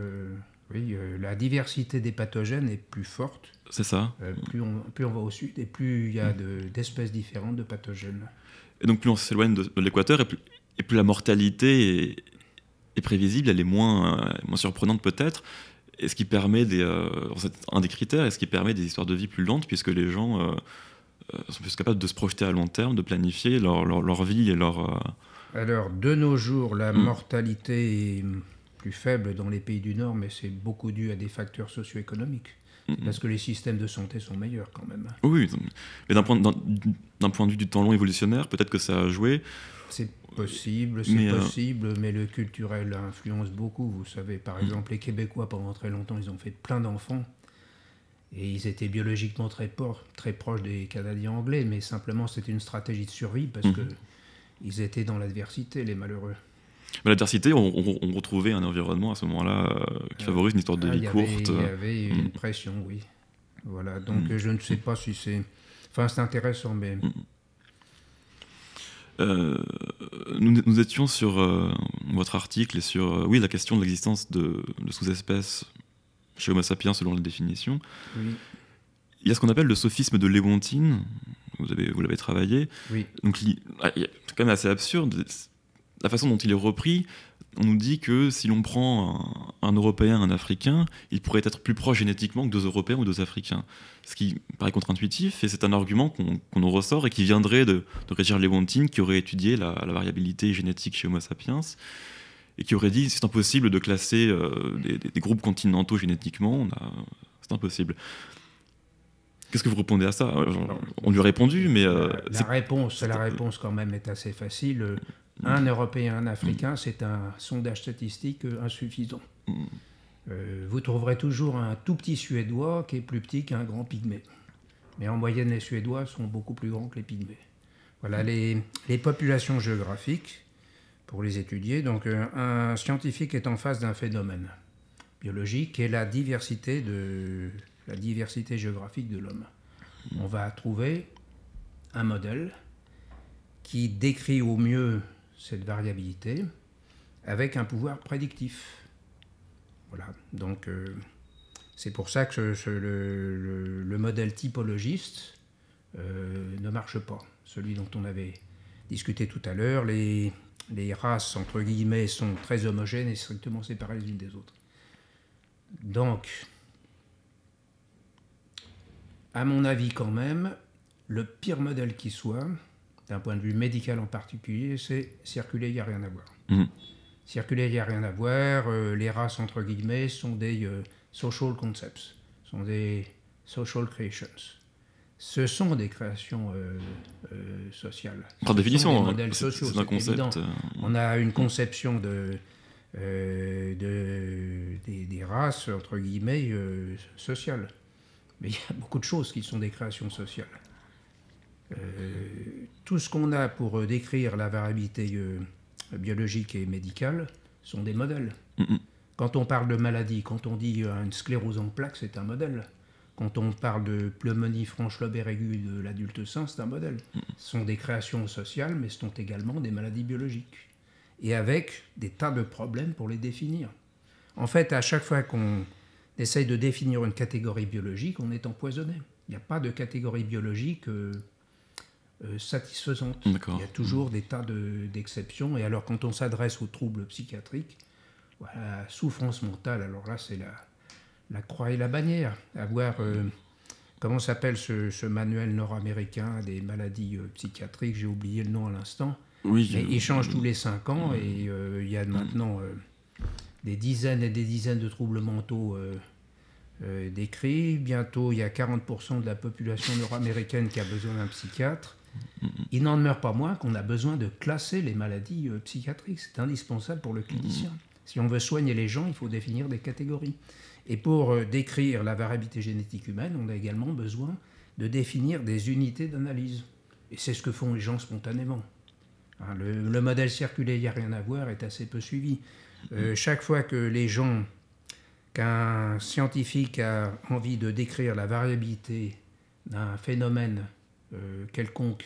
La diversité des pathogènes est plus forte. C'est ça. Plus on va au sud, et plus il y a d'espèces différentes de pathogènes. Et donc plus on s'éloigne de l'équateur, et plus la mortalité est prévisible, elle est moins surprenante peut-être. Et ce qui permet c'est un des critères, et ce qui permet des histoires de vie plus lentes, puisque les gens sont plus capables de se projeter à long terme, de planifier leur vie et leur... Alors, de nos jours, la mortalité est plus faible dans les pays du Nord, mais c'est beaucoup dû à des facteurs socio-économiques. Parce que les systèmes de santé sont meilleurs quand même. Oui, mais d'un point de vue du temps long évolutionnaire, peut-être que ça a joué. C'est possible, mais le culturel influence beaucoup. Vous savez, par exemple, les Québécois, pendant très longtemps, ils ont fait plein d'enfants. Et ils étaient biologiquement très proches des Canadiens anglais, mais simplement c'était une stratégie de survie parce qu'ils étaient dans l'adversité, les malheureux. Mais l'adversité, on retrouvait un environnement à ce moment-là qui favorise une histoire de vie courte. Il y avait une pression, oui. Voilà, donc je ne sais pas si c'est... Enfin, c'est intéressant, mais... Nous étions sur votre article et sur la question de l'existence de sous-espèces chez Homo sapiens selon la définition. Oui. Il y a ce qu'on appelle le sophisme de Léontine, vous l'avez travaillé. Oui. Donc, c'est quand même assez absurde. La façon dont il est repris, on nous dit que si l'on prend un Européen, un Africain, il pourrait être plus proche génétiquement que 2 Européens ou 2 Africains. Ce qui paraît contre-intuitif, et c'est un argument qu'on nous ressort et qui viendrait de Régis Léontine, qui aurait étudié la variabilité génétique chez Homo sapiens, et qui aurait dit c'est impossible de classer des groupes continentaux génétiquement, c'est impossible. Qu'est-ce que vous répondez à ça? On lui a répondu, mais... La réponse quand même est assez facile. Un Européen, un Africain, c'est un sondage statistique insuffisant. Vous trouverez toujours un tout petit Suédois qui est plus petit qu'un grand pygmée. Mais en moyenne, les Suédois sont beaucoup plus grands que les pygmées. Voilà les populations géographiques, pour les étudier. Donc un scientifique est en face d'un phénomène biologique qui est la diversité géographique de l'homme. On va trouver un modèle qui décrit au mieux cette variabilité avec un pouvoir prédictif. Voilà, donc c'est pour ça que le modèle typologiste ne marche pas. Celui dont on avait discuté tout à l'heure, les races, entre guillemets, sont très homogènes et strictement séparées les unes des autres. Donc, à mon avis quand même, le pire modèle qui soit, d'un point de vue médical en particulier, c'est circuler, il n'y a rien à voir. Circuler, il n'y a rien à voir. Les races, entre guillemets, sont des social concepts, sont des social creations. Ce sont des créations sociales. Par définition, des modèles sociaux, c'est un concept. On a une conception des races, entre guillemets, sociales. Mais il y a beaucoup de choses qui sont des créations sociales. Tout ce qu'on a pour décrire la variabilité biologique et médicale sont des modèles. Quand on parle de maladie, quand on dit une sclérose en plaques, c'est un modèle. Quand on parle de pneumonie franche lobaire aiguë de l'adulte sain, c'est un modèle. Ce sont des créations sociales, mais ce sont également des maladies biologiques. Et avec des tas de problèmes pour les définir. En fait, à chaque fois qu'on essaye de définir une catégorie biologique, on est empoisonné. Il n'y a pas de catégorie biologique satisfaisante. D'accord. Il y a toujours des tas d'exceptions. Et alors, quand on s'adresse aux troubles psychiatriques, voilà, la souffrance mentale, alors là, c'est la croix et la bannière. Avoir, comment s'appelle ce manuel nord-américain des maladies psychiatriques, j'ai oublié le nom à l'instant. Oui, mais il change tous les 5 ans et il y a maintenant des dizaines et des dizaines de troubles mentaux décrits. Bientôt, il y a 40% de la population nord-américaine qui a besoin d'un psychiatre. Il n'en demeure pas moins qu'on a besoin de classer les maladies psychiatriques. C'est indispensable pour le clinicien. Si on veut soigner les gens, il faut définir des catégories. Et pour décrire la variabilité génétique humaine, on a également besoin de définir des unités d'analyse. Et c'est ce que font les gens spontanément. Hein, le modèle circulaire, il n'y a rien à voir, est assez peu suivi. Chaque fois qu'un scientifique a envie de décrire la variabilité d'un phénomène quelconque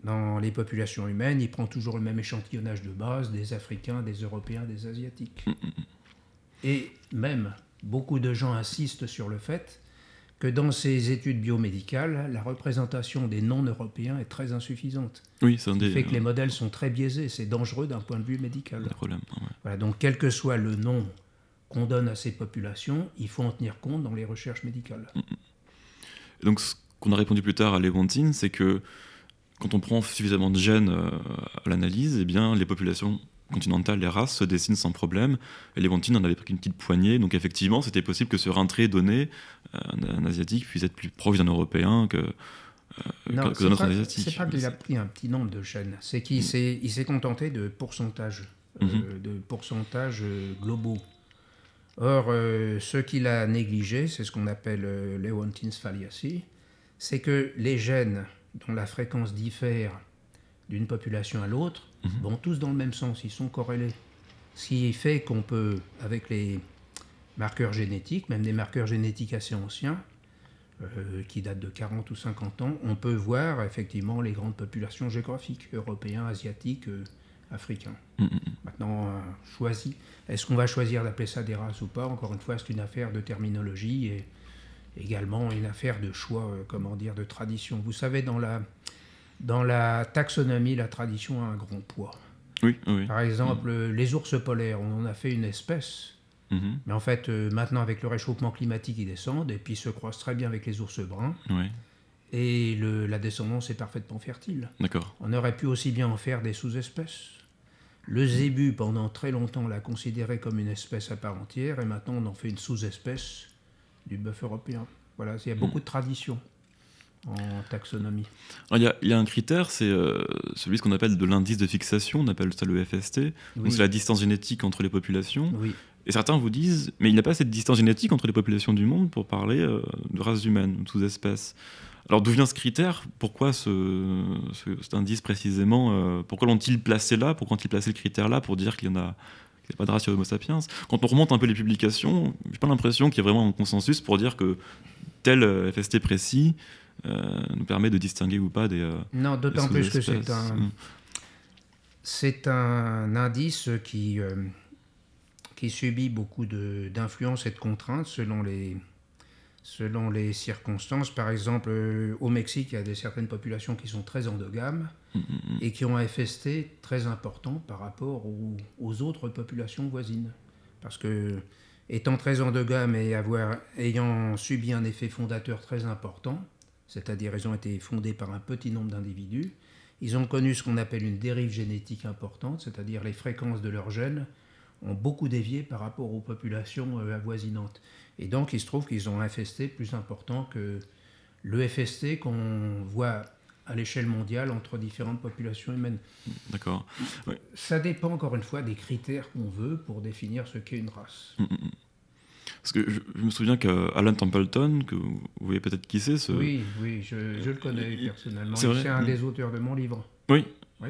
dans les populations humaines, il prend toujours le même échantillonnage de base des Africains, des Européens, des Asiatiques. Et même, beaucoup de gens insistent sur le fait que dans ces études biomédicales, la représentation des non-européens est très insuffisante. Oui, c'est Ce qui fait que les modèles sont très biaisés. C'est dangereux d'un point de vue médical. Problème, ouais. Voilà, donc, quel que soit le nom qu'on donne à ces populations, il faut en tenir compte dans les recherches médicales. Et donc, ce qu'on a répondu plus tard à Lewontin, c'est que quand on prend suffisamment de gènes à l'analyse, eh bien, les populations continentales, les races, se dessinent sans problème. Et Lewontin en avait pris une petite poignée, donc effectivement, c'était possible que sur un trait donné, un Asiatique puisse être plus proche d'un Européen que d'un autre Asiatique. C'est pas qu'il a pris un petit nombre de gènes, c'est qu'il s'est contenté de pourcentages, globaux. Or, ce qu'il a négligé, c'est ce qu'on appelle Lewontin's fallacy, c'est que les gènes dont la fréquence diffère d'une population à l'autre vont tous dans le même sens, ils sont corrélés. Ce qui fait qu'on peut, avec les marqueurs génétiques, même des marqueurs génétiques assez anciens, qui datent de 40 ou 50 ans, on peut voir effectivement les grandes populations géographiques, européens, asiatiques, africains. Maintenant, choisi. Est-ce qu'on va choisir d'appeler ça des races ou pas? Encore une fois, c'est une affaire de terminologie et également une affaire de choix, de tradition. Vous savez, dans la taxonomie, la tradition a un grand poids. Oui, oui. Par exemple, les ours polaires, on en a fait une espèce, mais en fait, maintenant, avec le réchauffement climatique, ils descendent et puis ils se croisent très bien avec les ours bruns. Oui. Et la descendance est parfaitement fertile. D'accord. On aurait pu aussi bien en faire des sous-espèces. Le zébu, pendant très longtemps, l'a considéré comme une espèce à part entière, et maintenant on en fait une sous-espèce du bœuf européen. Voilà, il y a beaucoup de traditions en taxonomie. Alors, il y a un critère, c'est celui qu'on appelle de l'indice de fixation, on appelle ça le FST, Oui. donc c'est la distance génétique entre les populations. Oui. Et certains vous disent, mais il n'y a pas cette distance génétique entre les populations du monde pour parler de races humaines, de sous-espèces. Alors d'où vient ce critère? Pourquoi cet indice précisément? Pourquoi l'ont-ils placé là? Pourquoi ont-ils placé le critère là pour dire qu'il n'y a pas de race sur Homo sapiens? Quand on remonte un peu les publications, j'ai pas l'impression qu'il y ait vraiment un consensus pour dire que tel FST précis nous permet de distinguer ou pas des non, d'autant plus que c'est un indice qui subit beaucoup d'influences et de contraintes selon les circonstances. Par exemple, au Mexique, il y a certaines populations qui sont très endogames et qui ont un FST très important par rapport aux autres populations voisines. Parce que, étant très endogame et ayant subi un effet fondateur très important, c'est-à-dire ils ont été fondés par un petit nombre d'individus, ils ont connu ce qu'on appelle une dérive génétique importante, c'est-à-dire les fréquences de leurs gènes ont beaucoup dévié par rapport aux populations avoisinantes. Et donc, il se trouve qu'ils ont un FST plus important que le FST qu'on voit à l'échelle mondiale entre différentes populations humaines. D'accord. Ouais. Ça dépend, encore une fois, des critères qu'on veut pour définir ce qu'est une race. Parce que je me souviens qu'Alan Templeton, que vous voyez peut-être qui c'est, Oui, je le connais personnellement. C'est un des auteurs de mon livre. Oui. Oui.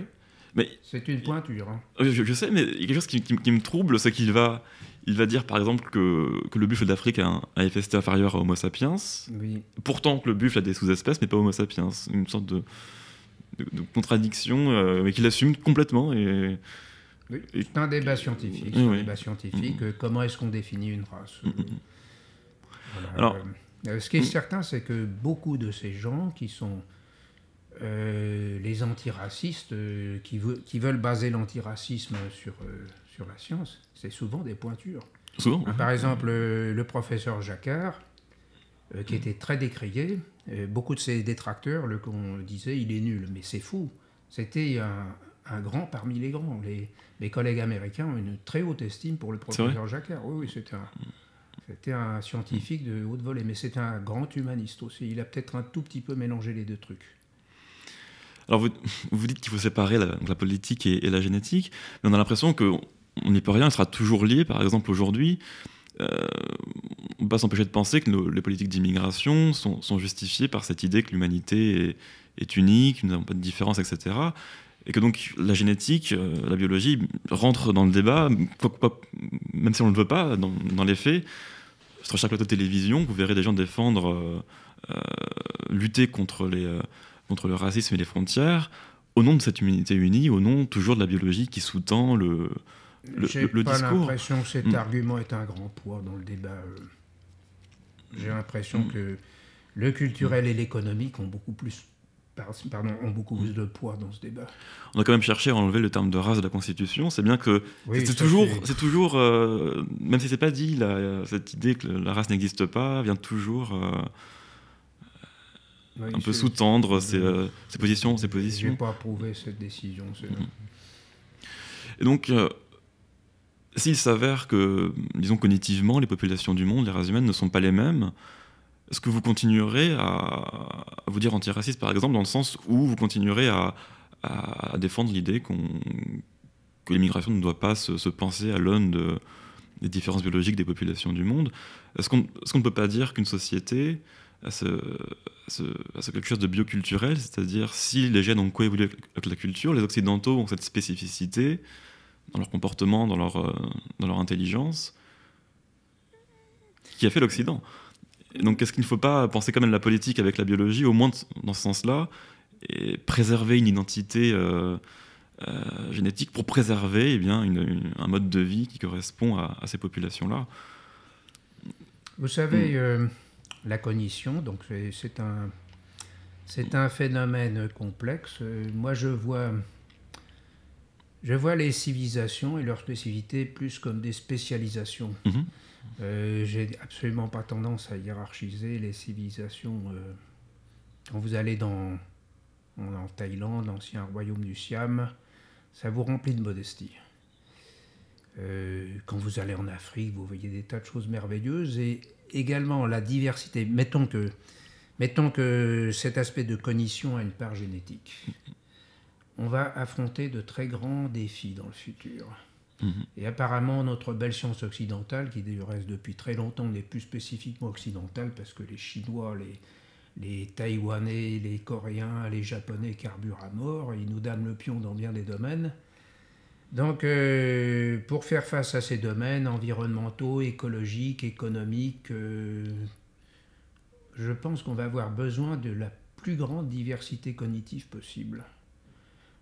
Mais c'est une pointure. Hein. Je sais, mais il y a quelque chose qui me trouble, c'est qu'il va dire par exemple que le buffle d'Afrique a un FST inférieur à Homo sapiens, oui. Pourtant que le buffle a des sous-espèces, mais pas Homo sapiens. Une sorte de contradiction, mais qu'il assume complètement. Oui. C'est un débat scientifique. Comment est-ce qu'on définit une race voilà. Alors, ce qui est certain, c'est que beaucoup de ces gens qui sont les antiracistes, qui veulent baser l'antiracisme sur la science, c'est souvent des pointures. Souvent. Par exemple, le professeur Jacquard, qui était très décrié, beaucoup de ses détracteurs qu'on disait il est nul, mais c'est fou. C'était un grand parmi les grands. Les collègues américains ont une très haute estime pour le professeur Jacquard. Oui, c'était un scientifique de haute volée, mais c'était un grand humaniste aussi. Il a peut-être un tout petit peu mélangé les deux trucs. Alors vous dites qu'il faut séparer la politique et la génétique, mais on a l'impression qu'on n'y peut rien, elle sera toujours liée. Par exemple, aujourd'hui, peut pas s'empêcher de penser que les politiques d'immigration sont justifiées par cette idée que l'humanité est unique, que nous n'avons pas de différence, etc. Et que donc la génétique, la biologie rentre dans le débat, même si on ne le veut pas, dans les faits. Sur chaque plateau de télévision, vous verrez des gens défendre, lutter contre le racisme et les frontières, au nom de cette humanité unie, au nom toujours de la biologie qui sous-tend le J'ai pas discours. l'impression que cet argument est un grand poids dans le débat. J'ai l'impression que le culturel et l'économique ont beaucoup plus de poids dans ce débat. On a quand même cherché à enlever le terme de race de la Constitution. C'est bien que Oui, c'est toujours, même si c'est pas dit, cette idée que la race n'existe pas vient toujours oui, un peu sous-tendre ces positions. Je n'ai pas approuvé cette décision. Et donc, s'il s'avère que, disons cognitivement, les populations du monde, les races humaines ne sont pas les mêmes, est-ce que vous continuerez à vous dire antiraciste, par exemple, dans le sens où vous continuerez à défendre l'idée que l'immigration ne doit pas se penser à l'aune des différences biologiques des populations du monde? Est-ce qu'on ne peut pas dire qu'une société a quelque chose de bioculturel, c'est-à-dire si les gènes ont coévolué avec la culture, les Occidentaux ont cette spécificité dans leur comportement, dans leur intelligence, qui a fait l'Occident. Et donc, est-ce qu'il ne faut pas penser quand même la politique avec la biologie, au moins dans ce sens-là, et préserver une identité génétique pour préserver un mode de vie qui correspond à ces populations-là? Vous savez, la cognition, donc c'est un phénomène complexe. Moi, je vois les civilisations et leurs spécificités plus comme des spécialisations. J'ai absolument pas tendance à hiérarchiser les civilisations. Quand vous allez en Thaïlande, l'ancien royaume du Siam, ça vous remplit de modestie. Quand vous allez en Afrique, vous voyez des tas de choses merveilleuses et également la diversité. Mettons que cet aspect de cognition a une part génétique. On va affronter de très grands défis dans le futur. Et apparemment, notre belle science occidentale, qui reste depuis très longtemps, n'est plus spécifiquement occidentale, parce que les Chinois, les Taïwanais, les Coréens, les Japonais carburent à mort, ils nous donnent le pion dans bien des domaines. Donc, pour faire face à ces domaines environnementaux, écologiques, économiques, je pense qu'on va avoir besoin de la plus grande diversité cognitive possible.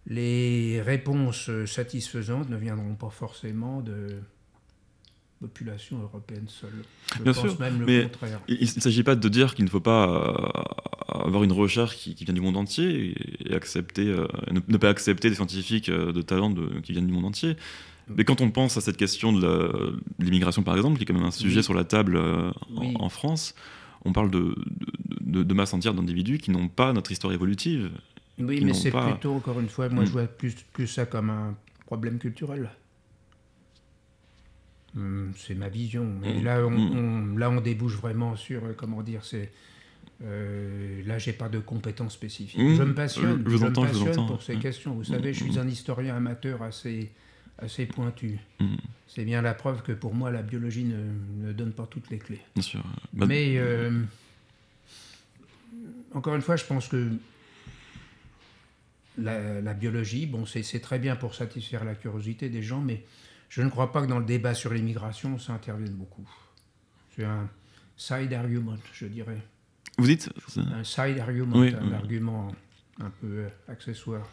Les réponses satisfaisantes ne viendront pas forcément de population européenne seule. Je Bien pense sûr, même le mais contraire. il ne s'agit pas de dire qu'il ne faut pas avoir une recherche qui vient du monde entier et accepter, ne pas accepter des scientifiques de talent qui viennent du monde entier. Mais quand on pense à cette question de l'immigration, par exemple, qui est quand même un sujet sur la table en France, on parle de masse entière d'individus qui n'ont pas notre histoire évolutive. Oui, mais c'est plutôt, encore une fois, moi je vois plus ça comme un problème culturel. C'est ma vision. Mais là, on débouche vraiment sur, comment dire, là, j'ai pas de compétences spécifiques. Je me passionne, pour ces questions. Vous savez, je suis un historien amateur assez pointu. C'est bien la preuve que pour moi, la biologie ne donne pas toutes les clés. Bien sûr. Mais, encore une fois, je pense que la biologie, bon, c'est très bien pour satisfaire la curiosité des gens, mais je ne crois pas que dans le débat sur l'immigration, ça intervienne beaucoup. C'est un side argument, je dirais. Vous dites un side argument, un argument un peu accessoire.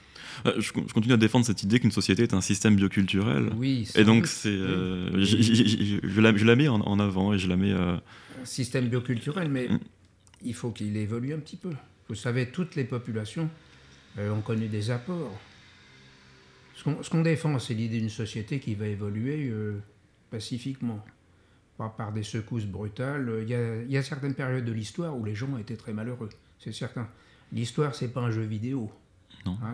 Je continue à défendre cette idée qu'une société est un système bioculturel. Oui. Et donc, je la mets en avant et je la mets... Un système bioculturel, mais il faut qu'il évolue un petit peu. Vous savez, toutes les populations ont connu des apports. Ce qu'on défend, c'est l'idée d'une société qui va évoluer pacifiquement, pas par des secousses brutales. Il y a certaines périodes de l'histoire où les gens étaient très malheureux, c'est certain. L'histoire, c'est pas un jeu vidéo. Non. Hein,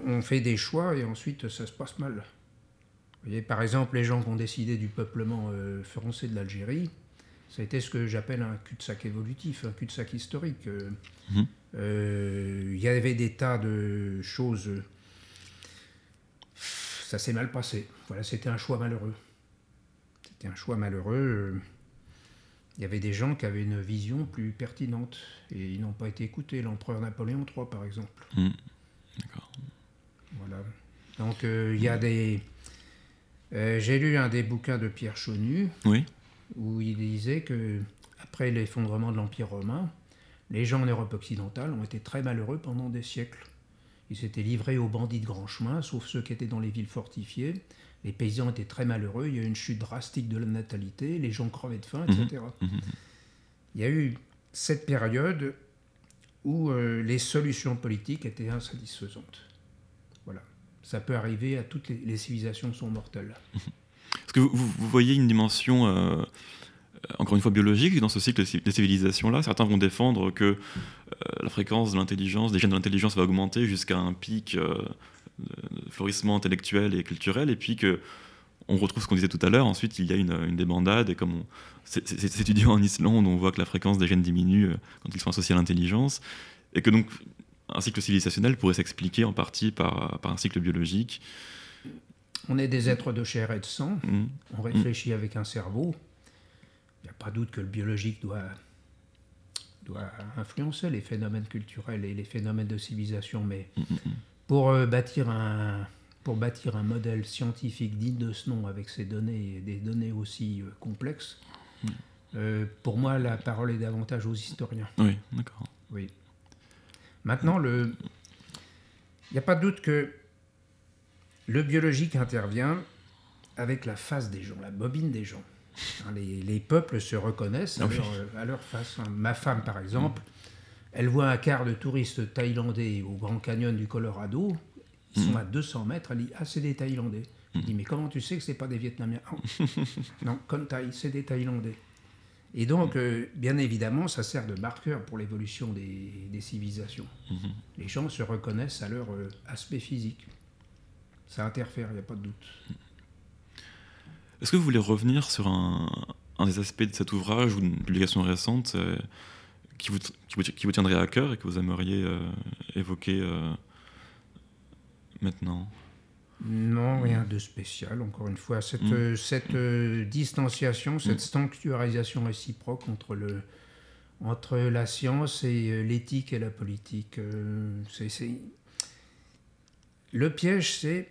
on fait des choix et ensuite ça se passe mal. Vous voyez, par exemple, les gens qui ont décidé du peuplement français de l'Algérie, ça a été ce que j'appelle un cul-de-sac évolutif, un cul-de-sac historique. Il y avait des tas de choses... ça s'est mal passé. Voilà, c'était un choix malheureux. C'était un choix malheureux. il y avait des gens qui avaient une vision plus pertinente et ils n'ont pas été écoutés. L'empereur Napoléon III, par exemple. D'accord. Voilà. Donc il y a des... j'ai lu un des bouquins de Pierre Chaunu Oui. où il disait que après l'effondrement de l'Empire romain, les gens en Europe occidentale ont été très malheureux pendant des siècles. Ils s'étaient livrés aux bandits de grand chemin, sauf ceux qui étaient dans les villes fortifiées. Les paysans étaient très malheureux, il y a eu une chute drastique de la natalité, les gens crevaient de faim, etc. Il y a eu cette période où les solutions politiques étaient insatisfaisantes. Voilà. Ça peut arriver à toutes les civilisations sont mortelles. Est-ce que vous voyez une dimension, encore une fois biologique, dans ce cycle des civilisations-là? Certains vont défendre que la fréquence de l'intelligence, des gènes de l'intelligence va augmenter jusqu'à un pic de florissement intellectuel et culturel, et puis qu'on retrouve ce qu'on disait tout à l'heure. Ensuite, il y a une débandade, et comme c'est étudié en Islande, on voit que la fréquence des gènes diminue quand ils sont associés à l'intelligence, et que donc un cycle civilisationnel pourrait s'expliquer en partie par un cycle biologique. On est des êtres de chair et de sang, on réfléchit avec un cerveau. Il n'y a pas doute que le biologique doit influencer les phénomènes culturels et les phénomènes de civilisation, mais pour bâtir un modèle scientifique digne de ce nom, avec ces données et des données aussi complexes, pour moi, la parole est davantage aux historiens. Oui, d'accord. Oui. Maintenant, il n'y a pas de doute que le biologique intervient avec la face des gens, la bobine des gens. Les peuples se reconnaissent à leur face. Ma femme, par exemple, elle voit un quart de touristes thaïlandais au Grand Canyon du Colorado. Ils sont à 200 mètres. Elle dit « Ah, c'est des Thaïlandais. » Je dis « Mais comment tu sais que ce n'est pas des Vietnamiens ?» Non, comme Thaï, c'est des Thaïlandais. Et donc, bien évidemment, ça sert de marqueur pour l'évolution des civilisations. Les gens se reconnaissent à leur aspect physique. Ça interfère, il n'y a pas de doute. Est-ce que vous voulez revenir sur un des aspects de cet ouvrage ou d'une publication récente qui vous tiendrait à cœur et que vous aimeriez évoquer maintenant? Non, rien de spécial, encore une fois. Cette distanciation, cette sanctuarisation réciproque entre la science et l'éthique et la politique. Le piège, c'est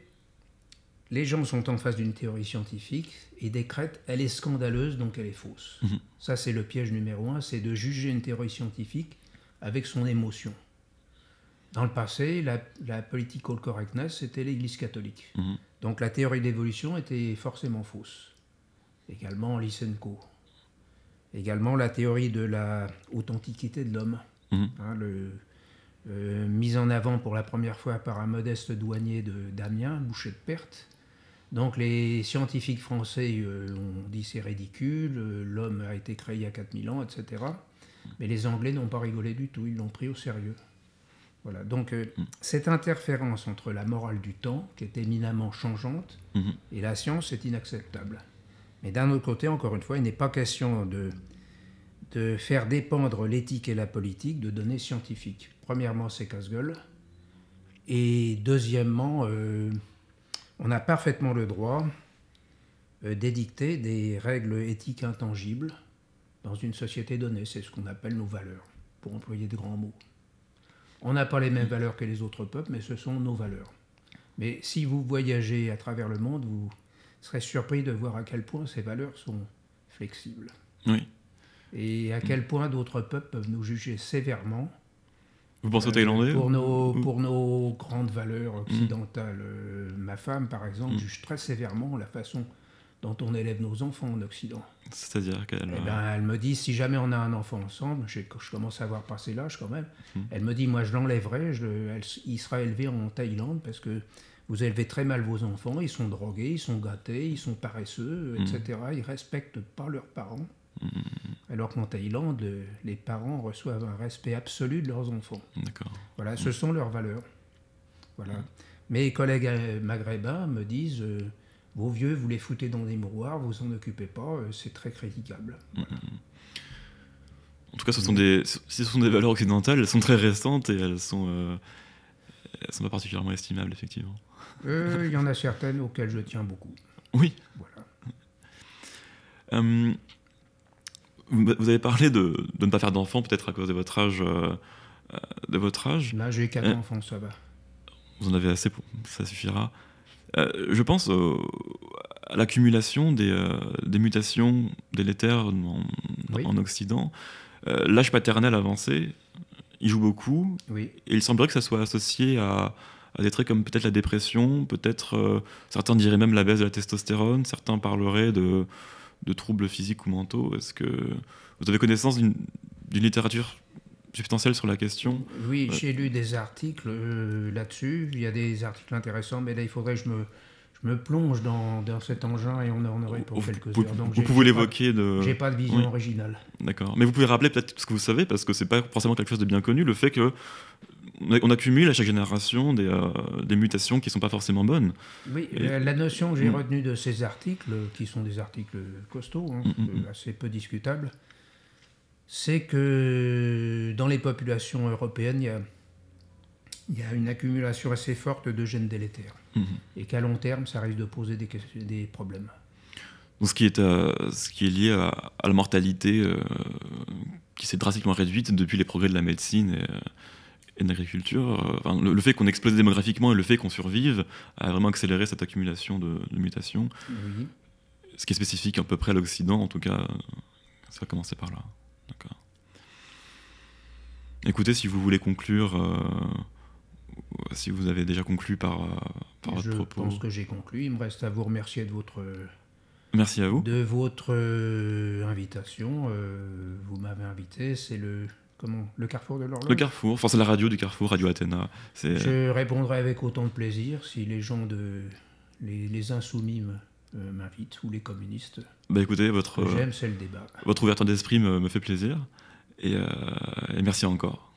les gens sont en face d'une théorie scientifique et décrètent elle est scandaleuse, donc elle est fausse. Ça, c'est le piège numéro 1, c'est de juger une théorie scientifique avec son émotion. Dans le passé, la political correctness, c'était l'Église catholique. Donc la théorie d'évolution était forcément fausse. Également Lysenko. Également la théorie de la haute antiquité de l'homme. Mise en avant pour la première fois par un modeste douanier d'Amiens, Boucher de Perthes. Donc les scientifiques français ont dit c'est ridicule, l'homme a été créé il y a 4000 ans, etc. Mais les Anglais n'ont pas rigolé du tout, ils l'ont pris au sérieux. Voilà. Donc cette interférence entre la morale du temps, qui est éminemment changeante, et la science est inacceptable. Mais d'un autre côté, encore une fois, il n'est pas question de faire dépendre l'éthique et la politique de données scientifiques. Premièrement, c'est casse-gueule. Et deuxièmement, on a parfaitement le droit d'édicter des règles éthiques intangibles dans une société donnée. C'est ce qu'on appelle nos valeurs, pour employer de grands mots. On n'a pas les mêmes valeurs que les autres peuples, mais ce sont nos valeurs. Mais si vous voyagez à travers le monde, vous serez surpris de voir à quel point ces valeurs sont flexibles. Oui. Et à quel point d'autres peuples peuvent nous juger sévèrement. Vous pensez aux Thaïlandais pour nos grandes valeurs occidentales. Ma femme, par exemple, juge très sévèrement la façon dont on élève nos enfants en Occident. C'est-à-dire qu'elle... elle me dit, si jamais on a un enfant ensemble, je commence à avoir passé l'âge quand même, elle me dit, moi je l'enlèverai, il sera élevé en Thaïlande parce que vous élevez très mal vos enfants, ils sont drogués, ils sont gâtés, ils sont paresseux, etc. Ils ne respectent pas leurs parents. Alors qu'en Thaïlande, les parents reçoivent un respect absolu de leurs enfants. D'accord. Voilà, ce sont leurs valeurs. Voilà. Mes collègues maghrébins me disent vos vieux, vous les foutez dans des mouroirs, vous en occupez pas, c'est très critiquable. Voilà. En tout cas, ce sont des valeurs occidentales, elles sont très récentes et elles sont pas particulièrement estimables, effectivement. Il y en a certaines auxquelles je tiens beaucoup. Oui. Voilà. Vous avez parlé de ne pas faire d'enfants, peut-être à cause de votre âge. Là, j'ai 4 enfants, ça va. Vous en avez assez, ça suffira. Je pense à l'accumulation des mutations délétères en Occident. L'âge paternel avancé, il joue beaucoup. Oui. Et il semblerait que ça soit associé à des traits comme peut-être la dépression, peut-être, certains diraient même la baisse de la testostérone, certains parleraient de troubles physiques ou mentaux. Est-ce que vous avez connaissance d'une littérature substantielle sur la question? Oui, j'ai lu des articles là-dessus. Il y a des articles intéressants, mais là, il faudrait que je me plonge dans cet engin et on en aurait pour quelques heures. Donc, vous pouvez l'évoquer j'ai pas de vision originale. D'accord. Mais vous pouvez rappeler peut-être ce que vous savez, parce que c'est pas forcément quelque chose de bien connu, le fait que on accumule à chaque génération des mutations qui sont pas forcément bonnes. Oui, la notion que j'ai retenue de ces articles, qui sont des articles costauds, assez peu discutables, c'est que dans les populations européennes, il y a une accumulation assez forte de gènes délétères. Et qu'à long terme, ça risque de poser des problèmes. Donc ce qui est lié à la mortalité qui s'est drastiquement réduite depuis les progrès de la médecine et de l'agriculture. Le fait qu'on explose démographiquement et le fait qu'on survive a vraiment accéléré cette accumulation de mutations. Oui. Ce qui est spécifique à peu près à l'Occident, en tout cas, ça a commencé par là. D'accord. Écoutez, si vous voulez conclure, si vous avez déjà conclu par votre propos. Je pense que j'ai conclu. Il me reste à vous remercier de votre... Merci à vous. De votre invitation. Vous m'avez invité, c'est le Carrefour de l'Horloge. Le Carrefour, enfin c'est la radio du Carrefour, Radio Athéna. Je répondrai avec autant de plaisir si les gens les insoumis m'invitent, ou les communistes. Bah écoutez, j'aime, c'est le débat. Votre ouverture d'esprit me fait plaisir, et merci encore.